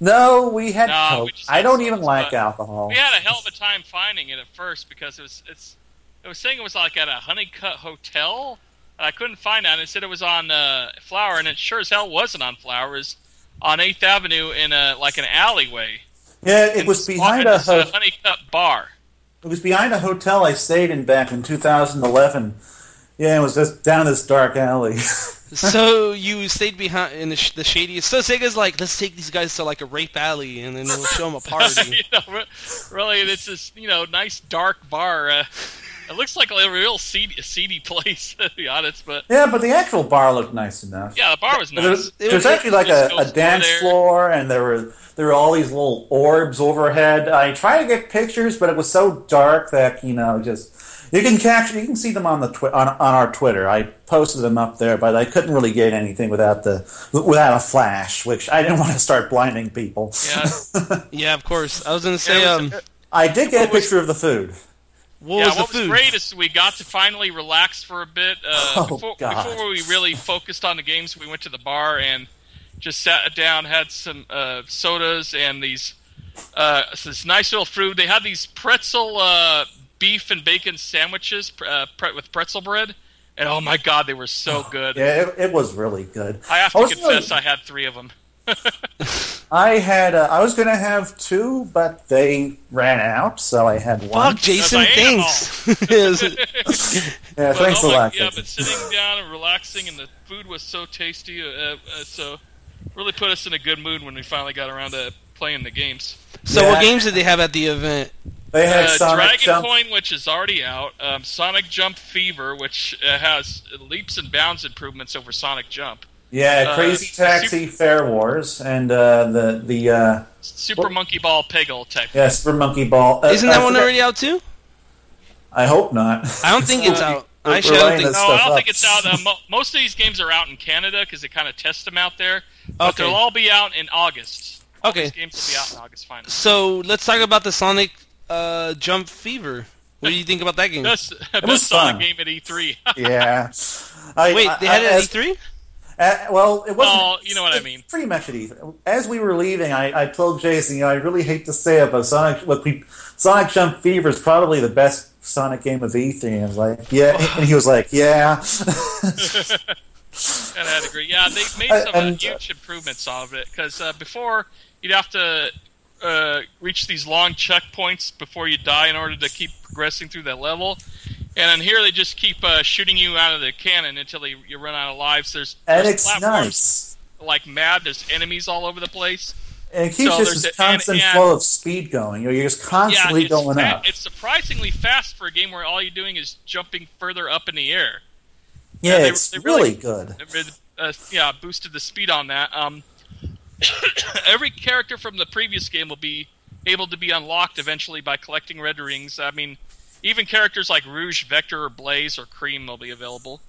No, we had. No, I don't even like alcohol. We had a hell of a time finding it at first because it was saying it was like at a Honeycut Hotel, and I couldn't find it. And it said it was on Flower, and it sure as hell wasn't on Flower. It was on 8th Avenue in like an alleyway. Yeah, it was behind a Honeycut bar. It was behind a hotel I stayed in back in 2011. Yeah, it was just down this dark alley. So you stayed behind in the shadiest. So Sega's like, let's take these guys to like a rape alley, and then we'll show them a party. Really, it's this nice dark bar. It looks like a real seedy place, to be honest. But yeah, but the actual bar looked nice enough. Yeah, the bar was nice. There was actually like a dance floor, and there were all these little orbs overhead. I tried to get pictures, but it was so dark that just you can see them on on our Twitter. I posted them up there, but I couldn't really get anything without a flash, which I didn't want to start blinding people. Yeah, yeah, of course. I was going to say, I did get a picture of the food. What was great is we got to finally relax for a bit. Before we really focused on the games, we went to the bar and just sat down, had some sodas and this nice little food. They had these pretzel beef and bacon sandwiches with pretzel bread, and oh my god, they were so good. Yeah, it was really good. I have to confess, I had 3 of them. I was going to have 2, but they ran out, so I had 1. Fuck, Jason, thanks. Yeah, thanks a lot. Yeah, but sitting down and relaxing, and the food was so tasty, so really put us in a good mood when we finally got around to playing the games. So what games did they have at the event? They had Sonic Dragon Jump. Coin, which is already out. Sonic Jump Fever, which has leaps and bounds improvements over Sonic Jump. Yeah, Crazy Taxi, Fair Wars, and the Super Monkey Ball Peggle Tech. Yeah, Super Monkey Ball. Isn't that one already out too? I hope not. I don't think it's out. I don't think it's out. Most of these games are out in Canada because they kind of test them out there. But they'll all be out in August. Okay. These games will be out in August finally. So let's talk about the Sonic Jump Fever. What do you think about that game? Best was Sonic fun. game at E3. Yeah. Wait, they had it at E3? Well, it wasn't. Well, you know what I mean. Pretty much at E3. As we were leaving, I told Jason, I really hate to say it, but Sonic Jump Fever is probably the best Sonic game of E3. And I was like, yeah. And he was like, yeah. And I'd agree. Yeah, they made some huge improvements of it because before you'd have to reach these long checkpoints before you die in order to keep progressing through that level. And then here they just keep shooting you out of the cannon until you run out of lives. There's it's platforms nice. Like mad. There's enemies all over the place. And it keeps just this constant flow of speed going. You're just constantly going up. It's surprisingly fast for a game where all you're doing is jumping further up in the air. Yeah, it's really good. Boosted the speed on that. Every character from the previous game will be able to be unlocked eventually by collecting red rings. I mean, even characters like Rouge, Vector, or Blaze, or Cream will be available.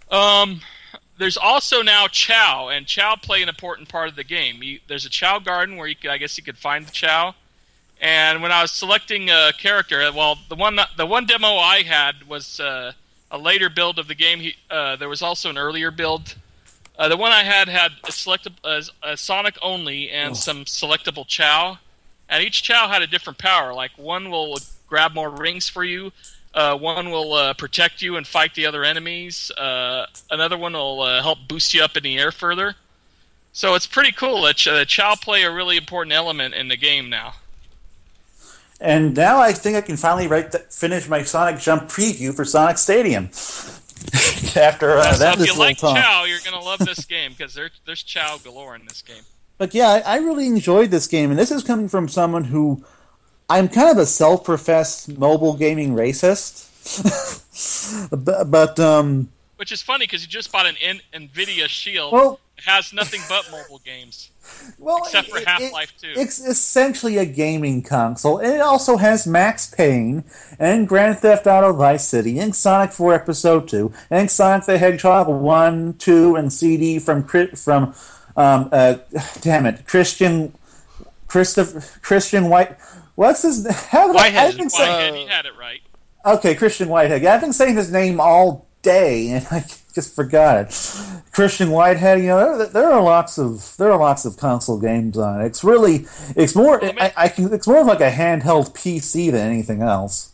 There's also now Chow, and Chow play an important part of the game. There's a Chow garden where you could find the Chow. And when I was selecting a character, the one demo I had was a later build of the game. There was also an earlier build. The one I had a Sonic only and some selectable Chow. And each Chow had a different power. Like one will grab more rings for you. One will protect you and fight the other enemies. Another one will help boost you up in the air further. So it's pretty cool that Chow play a really important element in the game now. And now I think I can finally finish my Sonic Jump preview for Sonic Stadium. After so if you like Chow, you're going to love this game, because there's Chow galore in this game. But yeah, I really enjoyed this game, and this is coming from someone who... I'm kind of a self-professed mobile gaming racist. but which is funny, because you just bought an NVIDIA Shield. Well, it has nothing but mobile games. Well, except for Half-Life 2. It's essentially a gaming console. And it also has Max Payne, and Grand Theft Auto Vice City, and Sonic 4 Episode 2, and Sonic the Hedgehog 1, 2, and CD from Christian White... What's his name? Whitehead, he had it right. Okay, Christian Whitehead. Yeah, I've been saying his name all day, and I just forgot it. Christian Whitehead. You know, there are lots of console games on it. It's more of like a handheld PC than anything else.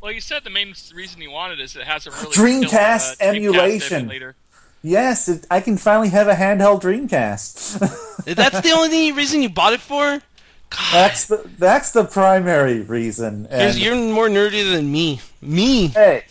Well, you said the main reason you wanted is it has a really Dreamcast emulation. Yes, I can finally have a handheld Dreamcast. That's the only reason you bought it for? God. That's the primary reason. You're more nerdy than me. Hey.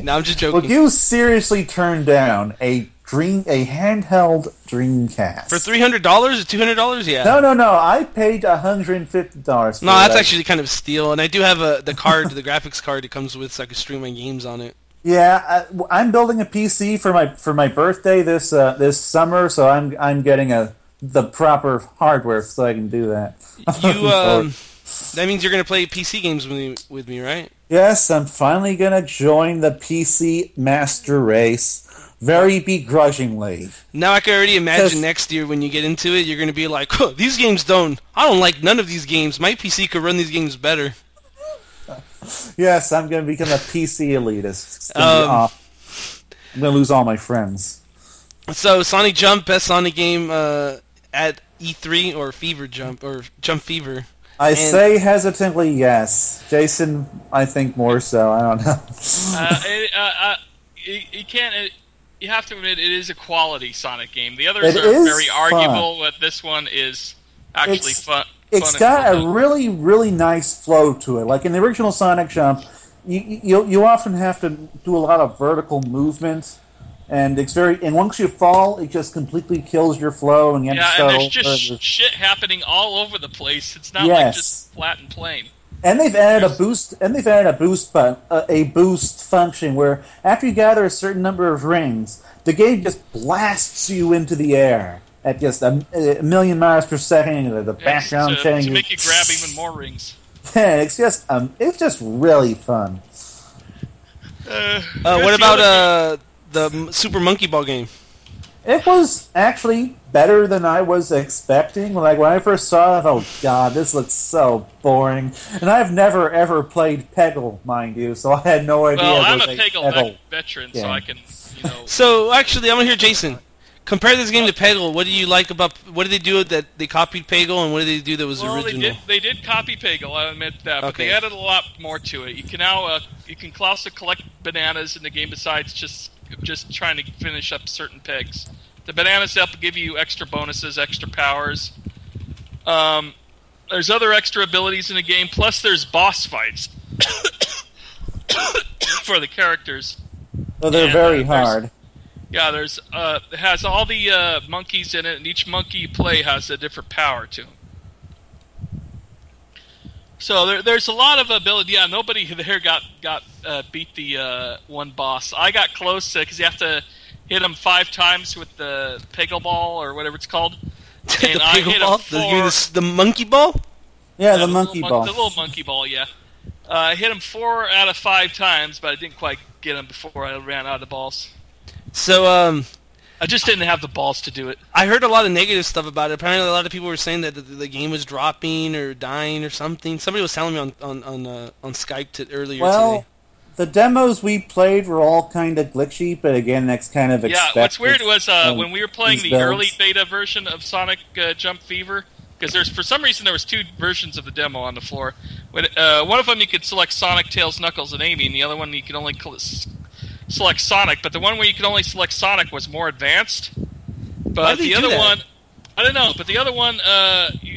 No, I'm just joking. Would you seriously turn down a handheld Dreamcast for $300 or $200? Yeah. No. I paid $150. No, that's actually kind of a steal, and I do have the graphics card it comes with, so I can stream my games on it. Yeah, I'm building a PC for my birthday this summer, so I'm getting the proper hardware so I can do that. That means you're going to play PC games with me, right? Yes, I'm finally going to join the PC master race, very begrudgingly. Now I can already imagine next year when you get into it, you're going to be like, huh, these games I don't like none of these games. My PC could run these games better. Yes, I'm going to become a PC elitist. I'm going to lose all my friends. So, Sonic Jump, best Sonic game at E3 or Fever Jump or Jump Fever? I say hesitantly yes. Jason, I think more so. I don't know. You can't. You have to admit it is a quality Sonic game. The others are very arguable, but this one is actually fun. It's got a really, really nice flow to it. Like in the original Sonic Jump, you often have to do a lot of vertical movement. And once you fall, it just completely kills your flow, and you have to start and there's just shit happening all over the place. It's not like just flat and plain. And they've added a boost. And they've added a boost function where after you gather a certain number of rings, the game just blasts you into the air at just a million miles per second. The background changes to make you grab even more rings. Yeah, it's just really fun. What about the Super Monkey Ball game? It was actually better than I was expecting. Like when I first saw it, I thought, oh god, this looks so boring. And I've never ever played Peggle, mind you, so I had no idea. Well, I'm a Peggle veteran, so I can, So actually, I'm gonna hear Jason compare this game to Peggle. What do you like about? What did they do that they copied Peggle, and what did they do that was original? They did copy Peggle. I admit that, but they added a lot more to it. You can now you can also collect bananas in the game besides just trying to finish up certain pegs. The bananas help give you extra bonuses, extra powers. There's other extra abilities in the game, plus there's boss fights for the characters. Well, they're very hard. Yeah, it has all the monkeys in it, and each monkey you play has a different power to them. So there's a lot of ability. Yeah, nobody there got beat the one boss. I got close because you have to hit him 5 times with the Peggle ball or whatever it's called. And I hit him 4. The monkey ball? Yeah, the monkey ball. The little monkey ball, yeah. I hit him 4 out of 5 times, but I didn't quite get him before I ran out of balls. So, I just didn't have the balls to do it. I heard a lot of negative stuff about it. Apparently, a lot of people were saying that the game was dropping or dying or something. Somebody was telling me on Skype earlier today. The demos we played were all kind of glitchy, but again, that's kind of expected. Yeah, what's weird was when we were playing the early beta version of Sonic Jump Fever, because for some reason there was 2 versions of the demo on the floor. One of them you could select Sonic, Tails, Knuckles, and Amy, and the other one you could only select Sonic, but the one where you could only select Sonic was more advanced. But the other one, I don't know. But the other one, I'm hearing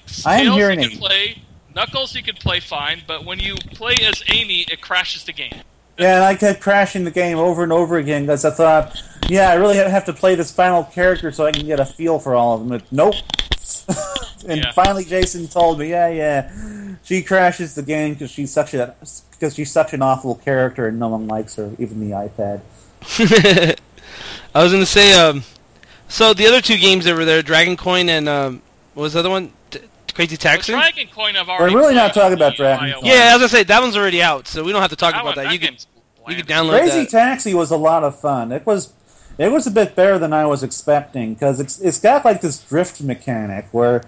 Tails you can play, Knuckles you can play fine, but when you play as Amy, it crashes the game. Yeah, and I kept crashing the game over and over again because I thought, I really have to play this final character so I can get a feel for all of them. But nope. And finally, Jason told me, she crashes the game because she's such an awful character and no one likes her, even the iPad. I was going to say, so the other two games that were there, Dragon Coin and what was the other one? Crazy Taxi? Well, Dragon Coin I've already We're really not talking about Dragon Coin. Yeah, I was going to say, that one's already out, so we don't have to talk about that. You can download Crazy Taxi was a lot of fun. It was a bit better than I was expecting because it's got like this drift mechanic where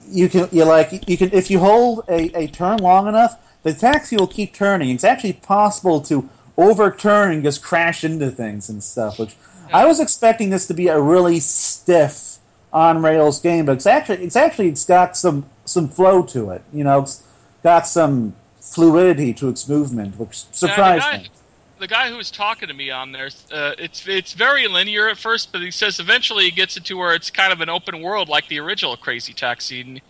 you can if you hold a turn long enough, the taxi will keep turning. It's actually possible to overturn and just crash into things and stuff. Which I was expecting this to be a really stiff on rails game, but it's got some flow to it. It's got some fluidity to its movement, which surprised me. The guy who was talking to me on there, it's very linear at first, but he says eventually it gets into where it's kind of an open world like the original Crazy Taxi, and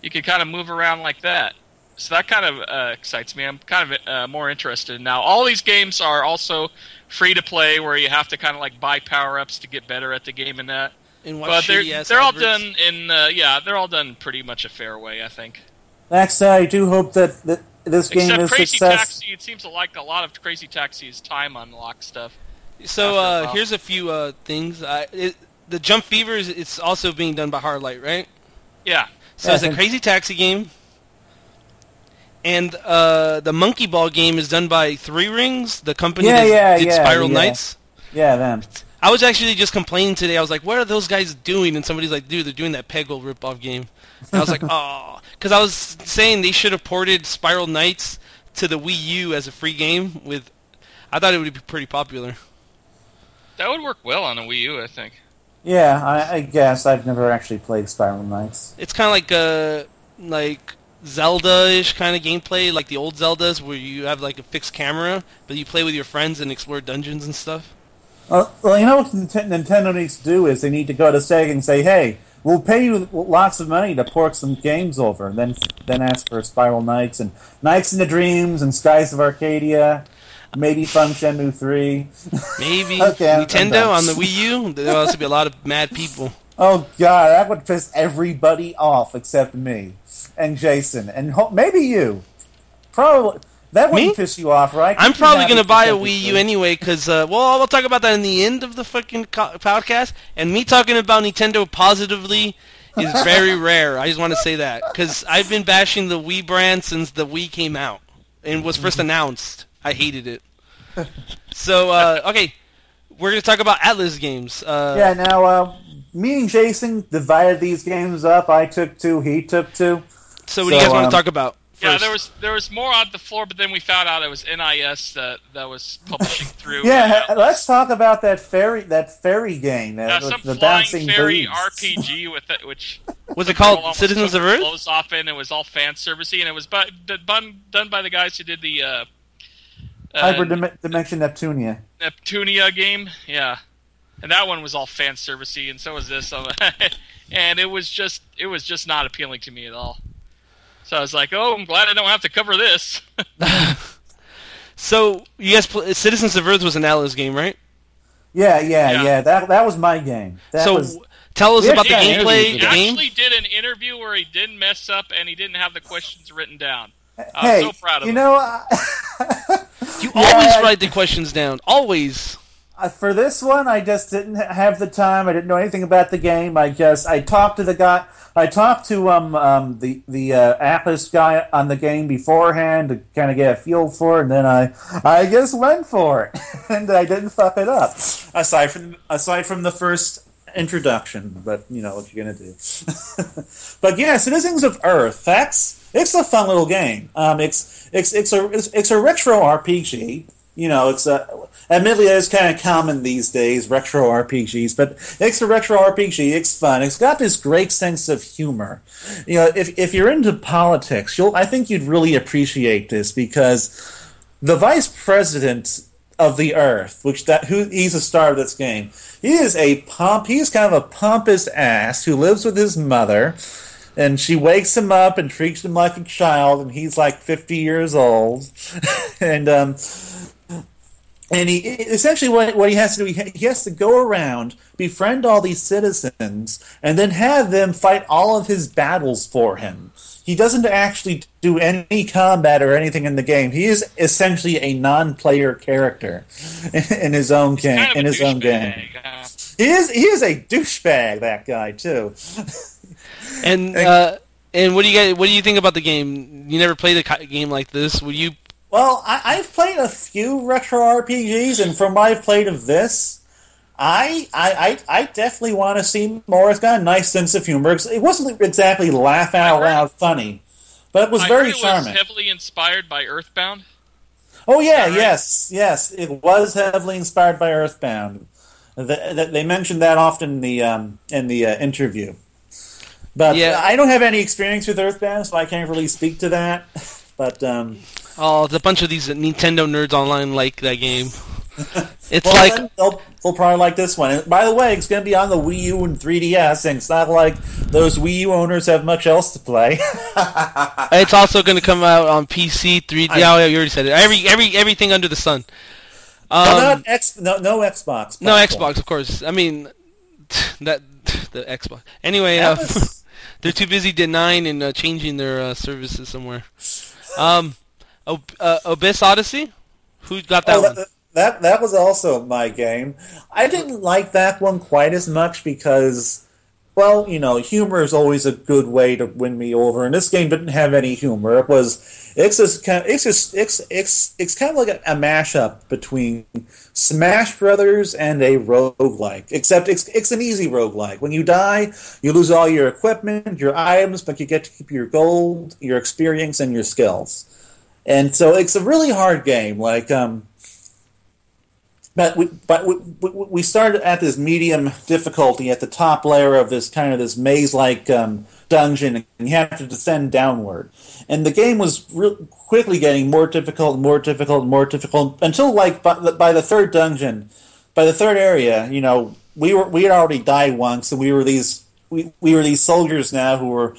you can kind of move around like that. So that kind of excites me. I'm kind of more interested now. All these games are also free to play, where you have to kind of like buy power-ups to get better at the game and that. But they're all done in they're all done pretty much a fair way, I think. Max, I do hope that this game is Crazy success. Taxi, it seems like a lot of Crazy Taxi's time unlock stuff. So here's a few things. The Jump Fever it's also being done by Hardlight, right? Yeah. So it's a Crazy Taxi game, and the Monkey Ball game is done by Three Rings, the company that did Spiral Knights. Yeah, them. I was actually just complaining today. I was like, "What are those guys doing?" And somebody's like, "Dude, they're doing that Peggle ripoff game." And I was like, "Oh," because I was saying they should have ported Spiral Knights to the Wii U as a free game. I thought it would be pretty popular. That would work well on a Wii U, I think. Yeah, I guess I've never actually played Spiral Knights. It's kind of like Zelda-ish kind of gameplay, like the old Zeldas, where you have like a fixed camera, but you play with your friends and explore dungeons and stuff. Well, you know what Nintendo needs to do is they need to go to Sega and say, "Hey, we'll pay you lots of money to port some games over," and then ask for Spiral Knights and Nights into Dreams and Skies of Arcadia, maybe Fun Shenmue 3. Maybe Nintendo on the Wii U. There'll also be a lot of mad people. Oh God, that would piss everybody off except me and Jason and maybe you. Probably. That wouldn't piss you off, right? I'm probably going to buy a Wii U anyway, because, we'll talk about that in the end of the fucking podcast, and me talking about Nintendo positively is very rare. I just want to say that, because I've been bashing the Wii brand since the Wii came out, and was first announced. I hated it. So, okay, we're going to talk about Atlus games. Now, me and Jason divided these games up. I took 2, he took 2. So what do you guys want to talk about? Yeah, there was more on the floor, but then we found out it was NIS that was publishing through. Let's talk about that ferry game. Some the flying bouncing ferry boobs. RPG with it, which was it called Citizens of Earth? Clothes off in. It was all fan servicey, and it was done by the guys who did the Hyperdimension Neptunia game. Yeah, and that one was all fan servicey, and so was this. And it was just not appealing to me at all. So I was like, "Oh, I'm glad I don't have to cover this." So you guys, Citizens of Earth was an Atlus game, right? Yeah. That was my game. Tell us about the gameplay. He actually did an interview where he didn't mess up and he didn't have the questions written down. I'm so proud of him. You always write the questions down. Always. For this one, I just didn't have the time. I didn't know anything about the game. I talked to the guy. I talked to the Atlus guy on the game beforehand to kind of get a feel for it, and then I just went for it, and I didn't fuck it up. Aside from the first introduction, but you know what you're gonna do. But yeah, Citizens of Earth. It's a fun little game. It's a retro RPG. You know, admittedly, it's kind of common these days, retro RPGs, but it's a retro RPG, it's fun, it's got this great sense of humor. You know, if you're into politics, I think you'd really appreciate this, because the vice president of the earth, he's the star of this game. He's kind of a pompous ass who lives with his mother, and she wakes him up and treats him like a child, and he's like 50 years old, and he essentially what he has to do, he has to go around, befriend all these citizens, and then have them fight all of his battles for him. He doesn't actually do any combat or anything in the game. He is essentially a non-player character in his own game. Kind of in his own game, he is a douchebag. That guy too. And what do you think about the game? You never played a game like this. Would you? Well, I've played a few retro RPGs, and from what I've played of this, I definitely want to see more. It's got a nice sense of humor. It wasn't exactly laugh out loud funny, but it was very charming. It was heavily inspired by Earthbound. Oh yeah, right? Yes, it was heavily inspired by Earthbound. They mentioned that often in the interview. But yeah. I don't have any experience with Earthbound, so I can't really speak to that. But oh, there's a bunch of these Nintendo nerds online like that game. It's they'll probably like this one. And by the way, it's going to be on the Wii U and 3DS, and it's not like those Wii U owners have much else to play. It's also going to come out on PC, 3D. You already said it. Everything under the sun. No Xbox. No Xbox, of course. I mean, the Xbox. Anyway, they're too busy denying and changing their services somewhere. Abyss Odyssey? Who got that one? That was also my game. I didn't like that one quite as much because, well, humor is always a good way to win me over, and this game didn't have any humor. It's kind of like a mashup between Smash Brothers and a roguelike, except it's an easy roguelike. When you die, you lose all your equipment, your items, but you get to keep your gold, your experience, and your skills. And so it's a really hard game. But we started at this medium difficulty at the top layer of this maze-like dungeon, and you have to descend downward. And the game was quickly getting more difficult, more difficult, more difficult until by the third dungeon, by the third area, we had already died once, and we were these soldiers now who were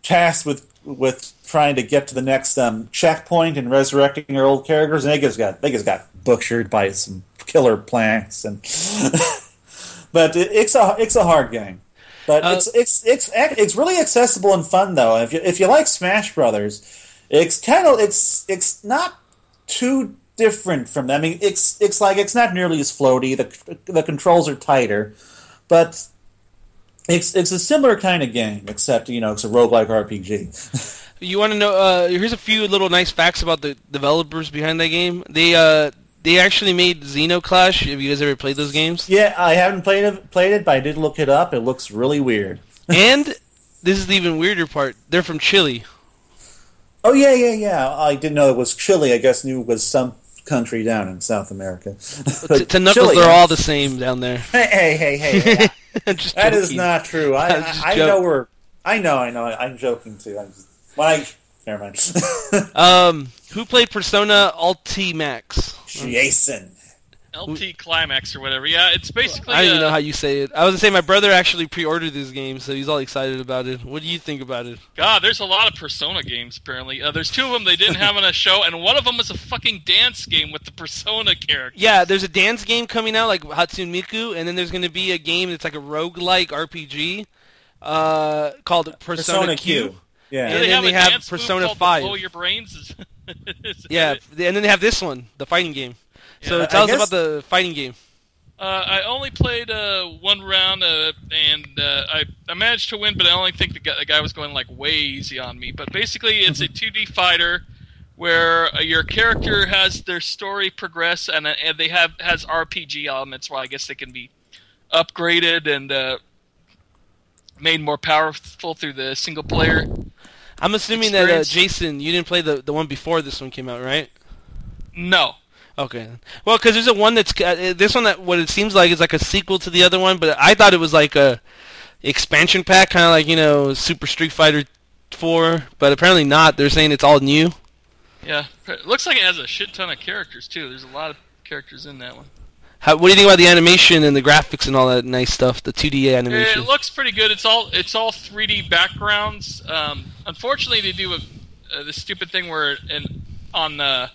tasked with trying to get to the next checkpoint and resurrecting our old characters, and they just got butchered by some killer plants, and but it's a hard game. But it's really accessible and fun though. If you like Smash Brothers, it's not too different from them. I mean, it's not nearly as floaty. The controls are tighter, but it's a similar kind of game, except it's a roguelike RPG. You want to know? Here's a few little nice facts about the developers behind that game. They actually made Xenoclash. Have you guys ever played those games? Yeah, I haven't played it, but I did look it up. It looks really weird. And this is the even weirder part. They're from Chile. Oh yeah. I didn't know it was Chile. I guess knew it was some country down in South America. To Knuckles, Chile, they're all the same down there. Hey. That is not true. I know. I'm joking too. Never mind. Who played Persona Ultimax? Jason. LT Climax or whatever. Yeah, it's basically... I don't even know how you say it. I was going to say my brother actually pre-ordered this game, so he's all excited about it. What do you think about it? God, there's a lot of Persona games, apparently. There's two of them they didn't have on a show, and one of them is a fucking dance game with the Persona characters. Yeah, there's a dance game coming out, like Hatsune Miku, and then there's going to be a game that's like a roguelike RPG called Persona Q. Yeah. And then they have Persona 5. Blow your brains? Yeah, and then they have this one, the fighting game. Yeah, so tell us about the fighting game. I only played one round, and I managed to win, but I only think the guy was going like way easy on me. But basically, it's a 2D fighter where your character has their story progress, and they has RPG elements. Where I guess they can be upgraded and made more powerful through the single player. I'm assuming that Jason, you didn't play the one before this one came out, right? No. Okay. Well, because there's a one that's this one that what it seems like is like a sequel to the other one, but I thought it was like a expansion pack, kind of like Super Street Fighter 4, but apparently not. They're saying it's all new. Yeah, it looks like it has a shit ton of characters too. There's a lot of characters in that one. What do you think about the animation and the graphics and all that nice stuff? The 2D animation. It looks pretty good. It's all 3D backgrounds. Unfortunately, they do the stupid thing where on the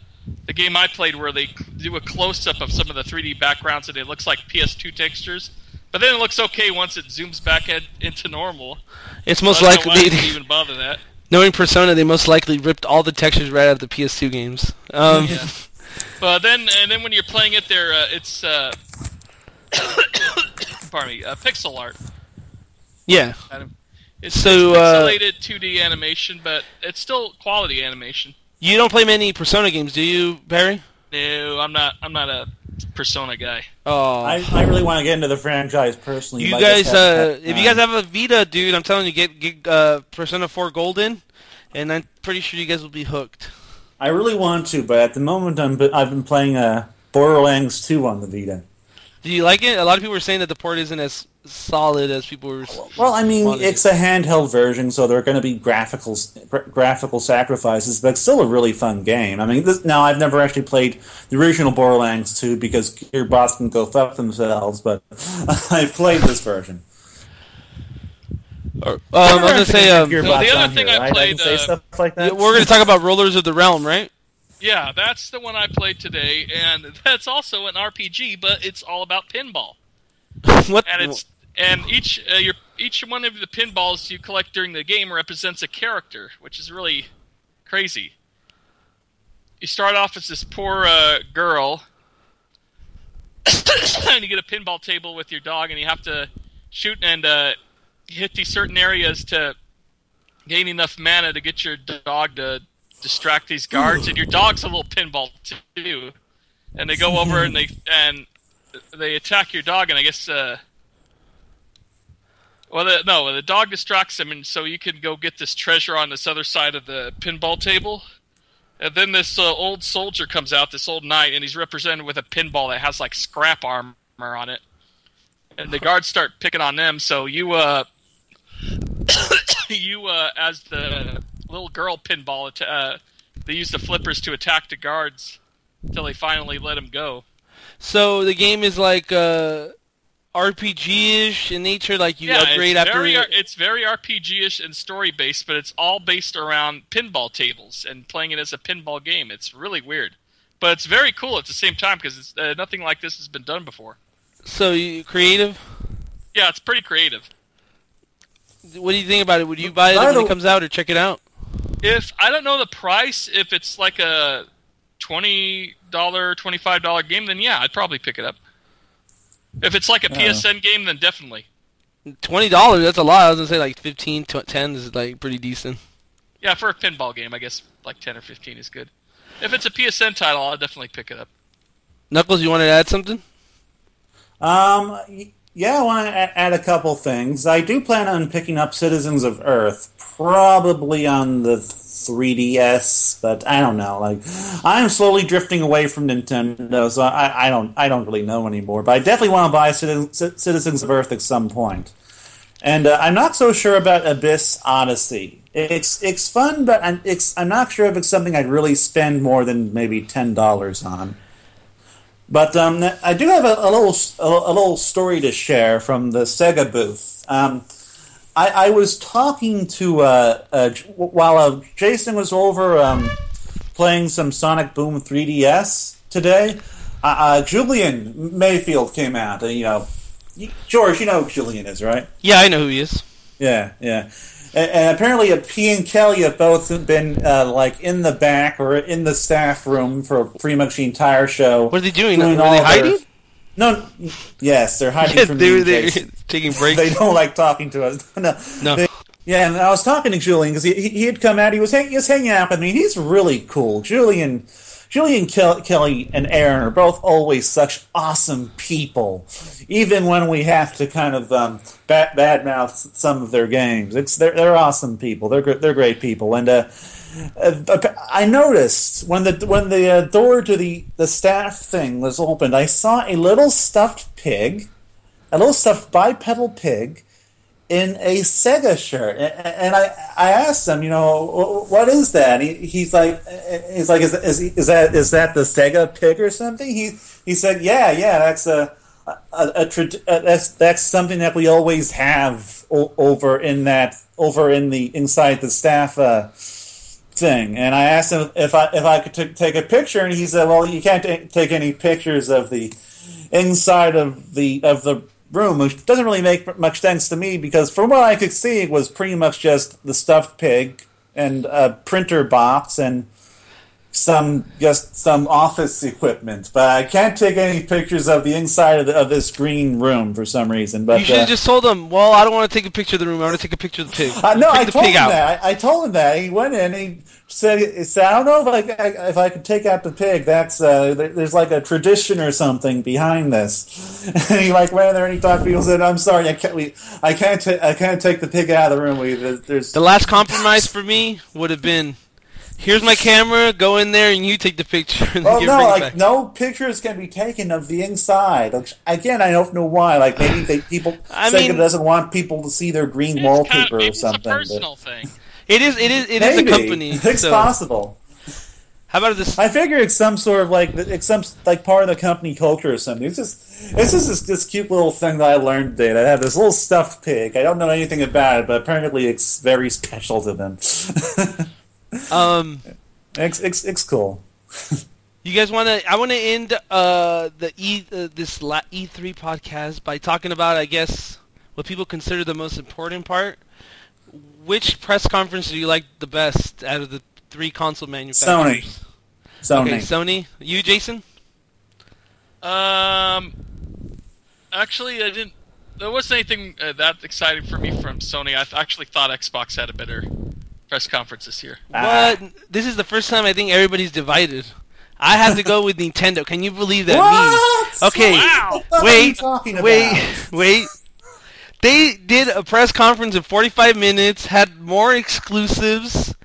game I played, where they do a close up of some of the 3D backgrounds and it looks like PS2 textures. But then it looks okay once it zooms back into normal. It's most likely they didn't even bother that. Knowing Persona, they most likely ripped all the textures right out of the PS2 games. Yeah. But then when you're playing it, it's pardon me, pixel art. Yeah. It's pixelated 2D animation, but it's still quality animation. You don't play many Persona games, do you, Barry? No, I'm not a Persona guy. Oh, I really want to get into the franchise personally. You guys, if you guys have a Vita, dude, I'm telling you, get Persona 4 Golden, and I'm pretty sure you guys will be hooked. I really want to, but at the moment I've been playing Borderlands 2 on the Vita. Do you like it? A lot of people were saying that the port isn't as solid as people were. Well, I mean, it's a handheld version, so there are going to be graphical sacrifices, but it's still a really fun game. I mean, now I've never actually played the original Borderlands 2 because Gearbox can go fuck themselves, but I've played this version. I was going to say, the other thing I played, say stuff like that. we're going to talk about Rollers of the Realm, right? Yeah, that's the one I played today, and that's also an RPG, but it's all about pinball. What? And each one of the pinballs you collect during the game represents a character, which is really crazy. You start off as this poor girl, and you get a pinball table with your dog, and you have to shoot and hit these certain areas to gain enough mana to get your dog to distract these guards. And your dog's a little pinball too, and they go over and they attack your dog, and I guess the dog distracts them, and so you can go get this treasure on this other side of the pinball table. And then this old soldier comes out, this old knight, and he's represented with a pinball that has like scrap armor on it. And the guards start picking on them, so you as the little girl pinball, they use the flippers to attack the guards until they finally let them go. So the game is like RPG-ish in nature, like you upgrade after... It's very RPG-ish and story-based, but it's all based around pinball tables and playing it as a pinball game. It's really weird. But it's very cool at the same time, because nothing like this has been done before. So, creative? Yeah, it's pretty creative. What do you think about it? Would you buy it when it comes out or check it out? If I don't know the price, if it's like a $20, $25 game, then yeah, I'd probably pick it up. If it's like a PSN game, then definitely. $20, that's a lot. I was going to say like 15 to 10 is like pretty decent. Yeah, for a pinball game, I guess like 10 or 15 is good. If it's a PSN title, I'll definitely pick it up. Knuckles, you want to add something? Yeah, I want to add a couple things. I do plan on picking up Citizens of Earth, probably on the 3DS, but I don't know. Like, I'm slowly drifting away from Nintendo, so I don't really know anymore. But I definitely want to buy Citizens of Earth at some point. And I'm not so sure about Abyss Odyssey. It's fun, but I'm not sure if it's something I'd really spend more than maybe $10 on. But I do have a little story to share from the Sega booth. I was talking to while Jason was over playing some Sonic Boom 3DS today. Julian Mayfield came out. George, you know who Julian is, right? Yeah, I know who he is. Yeah. And apparently, he and Kelly have both been like in the back or in the staff room for pretty much the entire show. What are they doing? Are they hiding? No. Yes, they're hiding from me. They're taking breaks. They don't like talking to us. No. And I was talking to Julian because he had come out. He was hanging out with me. He's really cool. Julian, Kelly, and Aaron are both always such awesome people, even when we have to kind of badmouth some of their games. They're awesome people. They're great people. And I noticed when the door to the staff thing was opened, I saw a little stuffed bipedal pig in a Sega shirt, and I asked him, what is that? He's like, is that the Sega pig or something? He he said, yeah, that's that's something that we always have over in the inside the staff thing. And I asked him if I could take a picture, and he said, well, you can't take any pictures of the inside of the room, which doesn't really make much sense to me, because from what I could see, it was pretty much just the stuffed pig and a printer box and some office equipment. But I can't take any pictures of the inside of this green room for some reason. But you should have just told him, well, I don't want to take a picture of the room, I want to take a picture of the pig. No, I told him that. I told him that. He went in and he said, I don't know if I could take out the pig. That's there's like a tradition or something behind this. And he went in there and he talked to people and said, I'm sorry, I can't take the pig out of the room. There's the last compromise for me would have been, here's my camera, go in there and you take the picture. And bring it back. No pictures can be taken of the inside. Again, I don't know why. Like maybe Sega doesn't want people to see their green wallpaper or something. It's a personal thing. It is a company. It's possible. How about this? I figure it's some sort of it's some part of the company culture or something. It's just this cute little thing that I learned today. I have this little stuffed pig. I don't know anything about it, but apparently it's very special to them. It's cool. You guys want to? I want to end this E3 podcast by talking about, I guess, what people consider the most important part. Which press conference do you like the best out of the 3 console manufacturers? Sony. Okay, Sony. You, Jason? Actually, I didn't. There wasn't anything that exciting for me from Sony. I actually thought Xbox had a better press conference this year. But this is the first time I think everybody's divided. I have to go with Nintendo. Can you believe that? What? Me. Okay. Wow. What are you talking about? Wait. They did a press conference in 45 minutes, had more exclusives.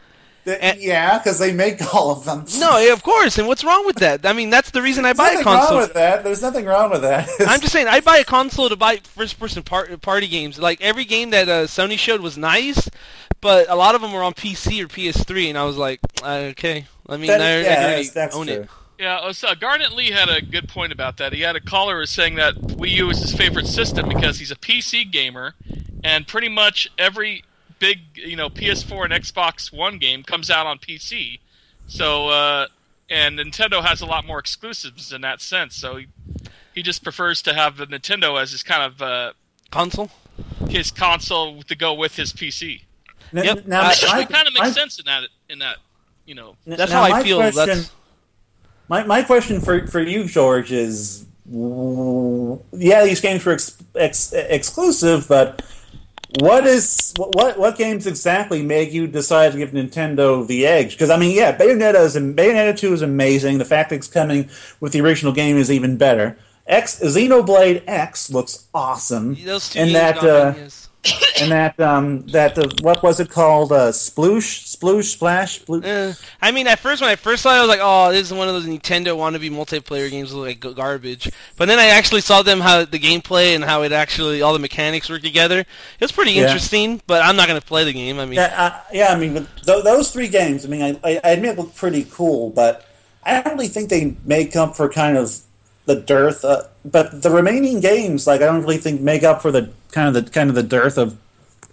Yeah, because they make all of them. No, of course. And what's wrong with that? I mean, that's the reason I buy a console. There's nothing wrong with that. I'm just saying, I buy a console to buy first-person party games. Like, every game that Sony showed was nice, but a lot of them were on PC or PS3, and I was like, okay. I mean, that's own true. it. Yeah, Garnet Lee had a good point about that. He had a caller who was saying that Wii U is his favorite system because he's a PC gamer, and pretty much every big, PS4 and Xbox One game comes out on PC. So, and Nintendo has a lot more exclusives in that sense. So he just prefers to have the Nintendo as his kind of console. His console to go with his PC. Yep. Now, it kind of makes sense in that. That's how I feel. My question for you, George, is these games were exclusive, but what games exactly make you decide to give Nintendo the edge? Because Bayonetta 2 is amazing. The fact that it's coming with the original game is even better. Xenoblade X looks awesome. Those two games what was it called? Sploosh, Splash? I mean, at first, when I first saw it, I was like, oh, this is one of those Nintendo wannabe multiplayer games that look like garbage. But then I actually saw how the gameplay and how it actually, all the mechanics work together. It was pretty interesting, but I'm not going to play the game. I mean, those 3 games, I admit look pretty cool, but I don't really think they make up for kind of the dearth. But the remaining games, I don't really think make up for the kind of the dearth of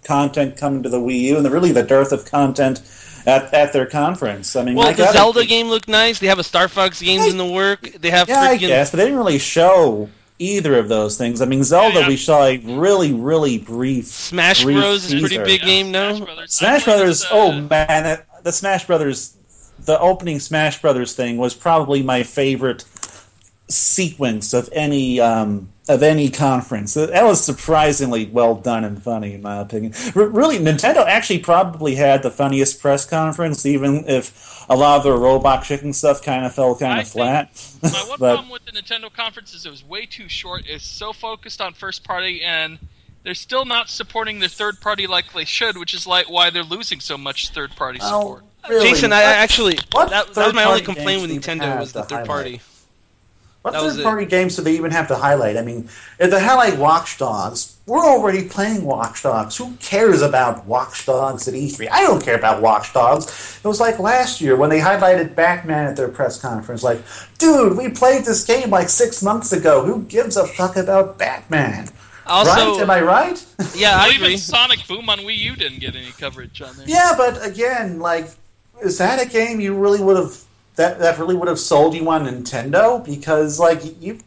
content coming to the Wii U, and the dearth of content at their conference. The Zelda game looked nice. They have a Star Fox games in the work. They have I guess, but they didn't really show either of those things. Zelda we saw a really, really brief Smash Bros is a pretty big game, no? Smash Brothers. Oh man, the Smash Brothers, the opening Smash Brothers thing was probably my favorite sequence of any conference. That was surprisingly well done and funny, in my opinion. Really, Nintendo actually probably had the funniest press conference, even if a lot of the Robot Chicken stuff kind of fell flat. My one problem with the Nintendo conference is it was way too short. It's so focused on first party, and they're still not supporting their third party like they should, which is why they're losing so much third party support. Really? Jason, that was my only complaint with Nintendo was the third party. What That was third-party games do they even have to highlight? I mean, if they highlight Watch Dogs, we're already playing Watch Dogs. Who cares about Watch Dogs at E3? I don't care about Watch Dogs. It was like last year when they highlighted Batman at their press conference. Like, dude, we played this game like 6 months ago. Who gives a fuck about Batman? Also, right? Am I right? Yeah, I Well, agree. even Sonic Boom on Wii U didn't get any coverage on there. Yeah, but again, like, is that a game you really would have that really would have sold you on Nintendo? Because like you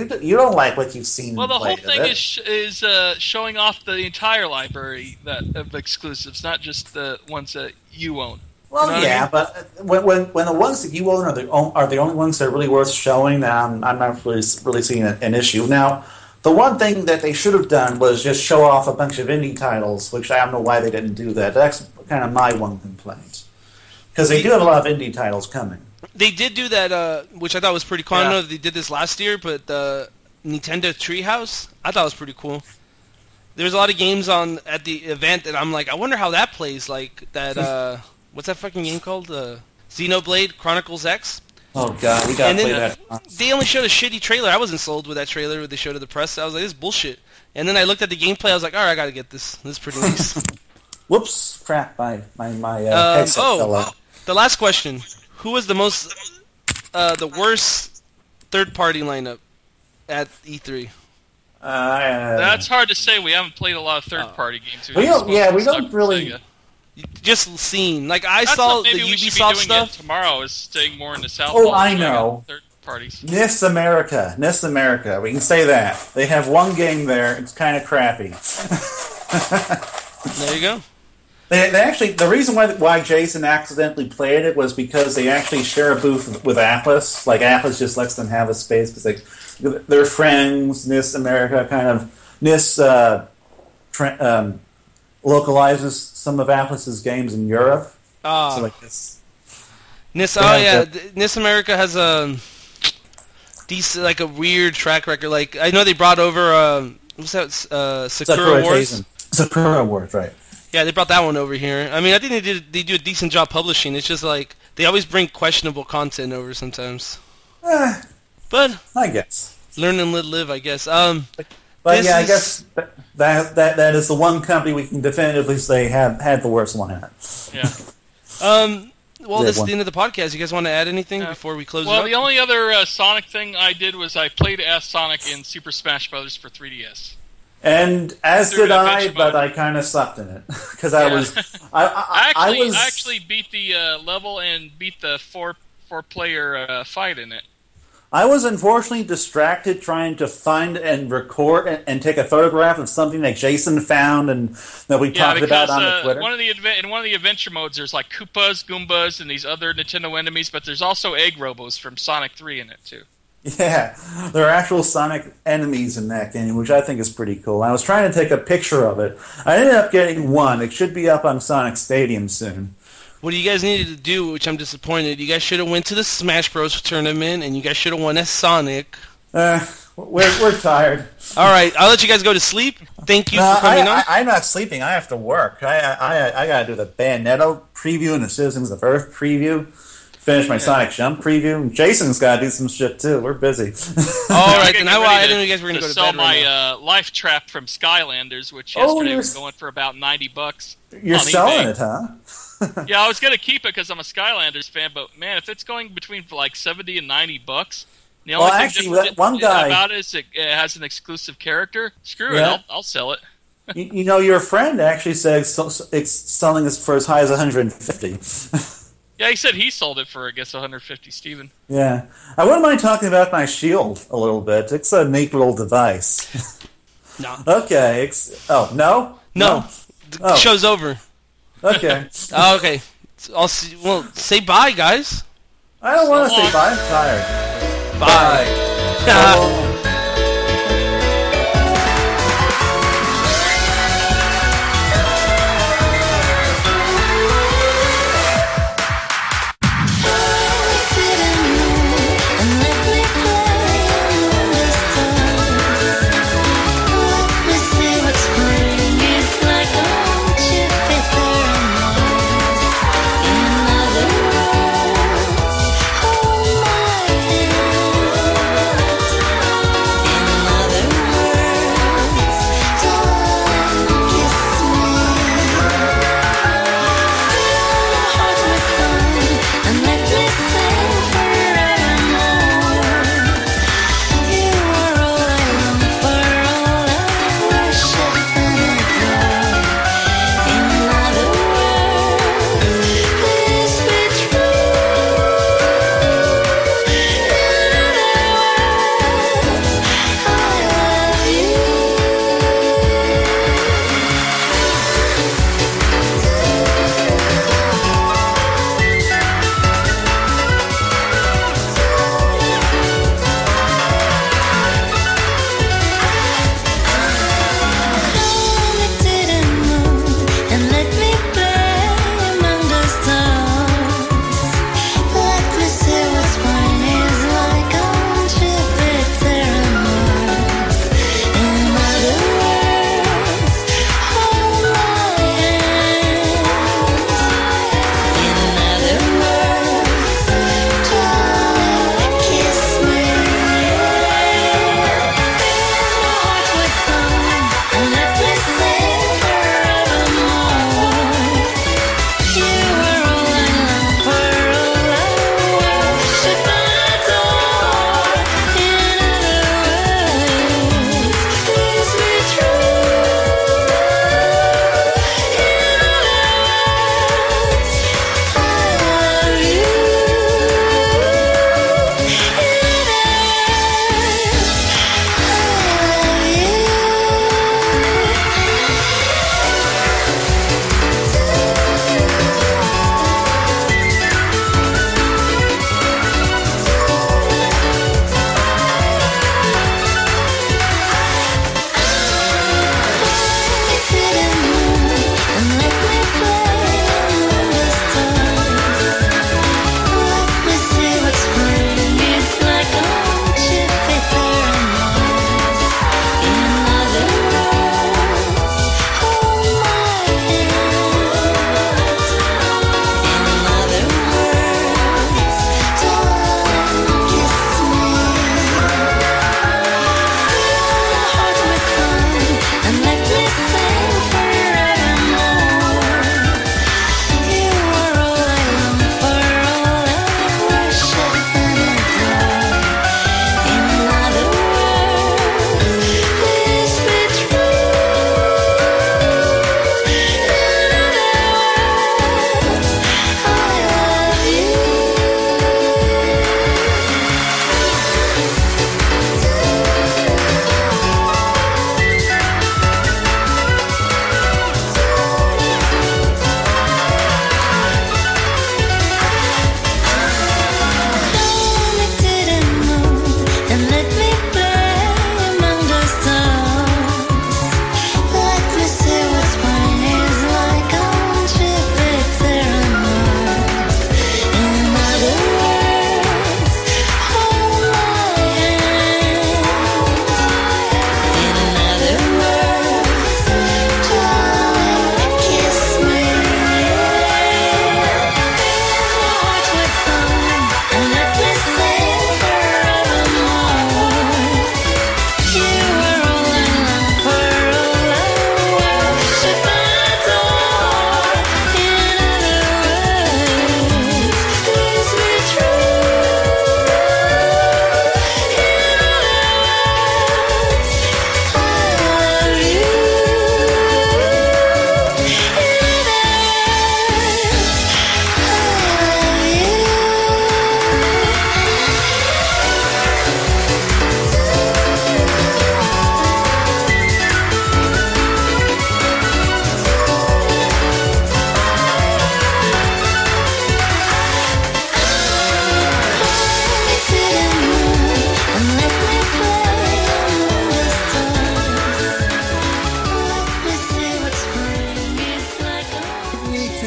don't like what you've seen. Well, the whole played of thing it. is showing off the entire library of exclusives, not just the ones that you own. Well, You know what I yeah, mean? but when the ones that you own are the only ones that are really worth showing, I'm not really seeing an issue. Now, the one thing that they should have done was just show off a bunch of indie titles, which I don't know why they didn't do that. That's kind of my one complaint. Because they do have a lot of indie titles coming. They did do that, which I thought was pretty cool. I don't Yeah. know if they did this last year, but the Nintendo Treehouse, I thought was pretty cool. There was a lot of games at the event that I'm like, I wonder how that plays. Like that, what's that fucking game called? Xenoblade Chronicles X. Oh god, we gotta And play then that. they only showed a shitty trailer. I wasn't sold with that trailer that they showed to the press. I was like, this is bullshit. And then I looked at the gameplay. I was like, all right, I gotta get this. This is pretty nice. Whoops! Crap! My headset fell out. The last question: who was the worst third-party lineup at E3? That's hard to say. We haven't played a lot of third-party games. We don't. Yeah, we don't really. Sega. Just seen. Like I That's saw what the maybe we should be Ubisoft doing stuff. it tomorrow is staying more in the South. Oh, Pole I and showing know. off third parties. NIS America. We can say that. They have one game there. It's kind of crappy. There you go. They actually, the reason why Jason accidentally played it was because they actually share a booth with Atlus. Like, Atlus just lets them have a space because they're friends. NIS America kind of... NIS localizes some of Atlus's games in Europe. So like this... NIS. They Oh have yeah, the- NIS America has a decent, like a weird track record. Like I know they brought over what's that? Sakura Wars. Jason. Sakura Wars, right. Yeah, they brought that one over here. I mean, I think they do a decent job publishing. It's just like they always bring questionable content over sometimes. But I guess. learn and live, I guess. But This yeah, I is- guess that is the one company we can definitively say had the worst lineup. Yeah. Well, Yeah, this is one. the end of the podcast. You guys want to add anything before we close Well, it the up? only other Sonic thing I did was I played as Sonic in Super Smash Bros. For 3DS. And as Through did the I, adventure but mode. I kind of sucked in it because I Yeah. was I was actually beat the level and beat the four player fight in it. I was unfortunately distracted trying to find and record and take a photograph of something that Jason found and that we talked about on the Twitter. in one of the adventure modes, there's like Koopas, Goombas, and these other Nintendo enemies, but there's also Egg Robos from Sonic 3 in it too. Yeah, there are actual Sonic enemies in that game, which I think is pretty cool. I was trying to take a picture of it. I ended up getting one. It should be up on Sonic Stadium soon. What you guys needed to do, which I'm disappointed, you guys should have went to the Smash Bros. Tournament, and you guys should have won as Sonic. We're tired. All right, I'll let you guys go to sleep. Thank you for coming on. I'm not sleeping. I have to work. I got to do the Bayonetta preview and the Citizens of Earth preview. Finish my Sonic Jump preview. And Jason's got to do some shit too. We're busy. All I right, gotta then get ready I didn't know you guys were going to go to sell bed right now. my Life Trap from Skylanders, which Oh, yesterday you're- was going for about $90. You're on selling eBay. it, huh? Yeah, I was gonna keep it because I'm a Skylanders fan, but man, if it's going between like $70 and $90, the only Well, thing actually, different that one guy- about it is it has an exclusive character. Screw Yeah. it, I'll sell it. You know, your friend actually says it's selling this for as high as 150. Yeah, he said he sold it for I guess 150. Steven. Yeah, I wouldn't mind talking about my shield a little bit. It's a neat little device. No. Okay. No. No. The Oh. show's over. Okay. Oh, okay. I'll see. Well, say bye, guys. I don't want to So say long. bye. I'm tired. Bye. Bye. In other words, hold my hand.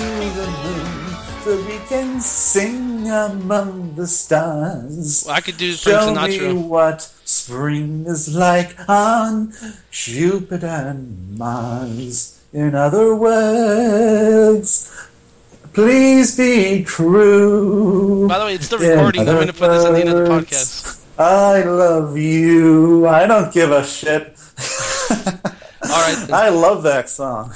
the moon so we can sing among the stars. Well, I could do Frank Sinatra. Show me what spring is like on Jupiter and Mars. In other words, please be true. By the way, it's the recording. I'm going to put this at the end of the podcast. I love you. I don't give a shit. All right. Then. I love that song.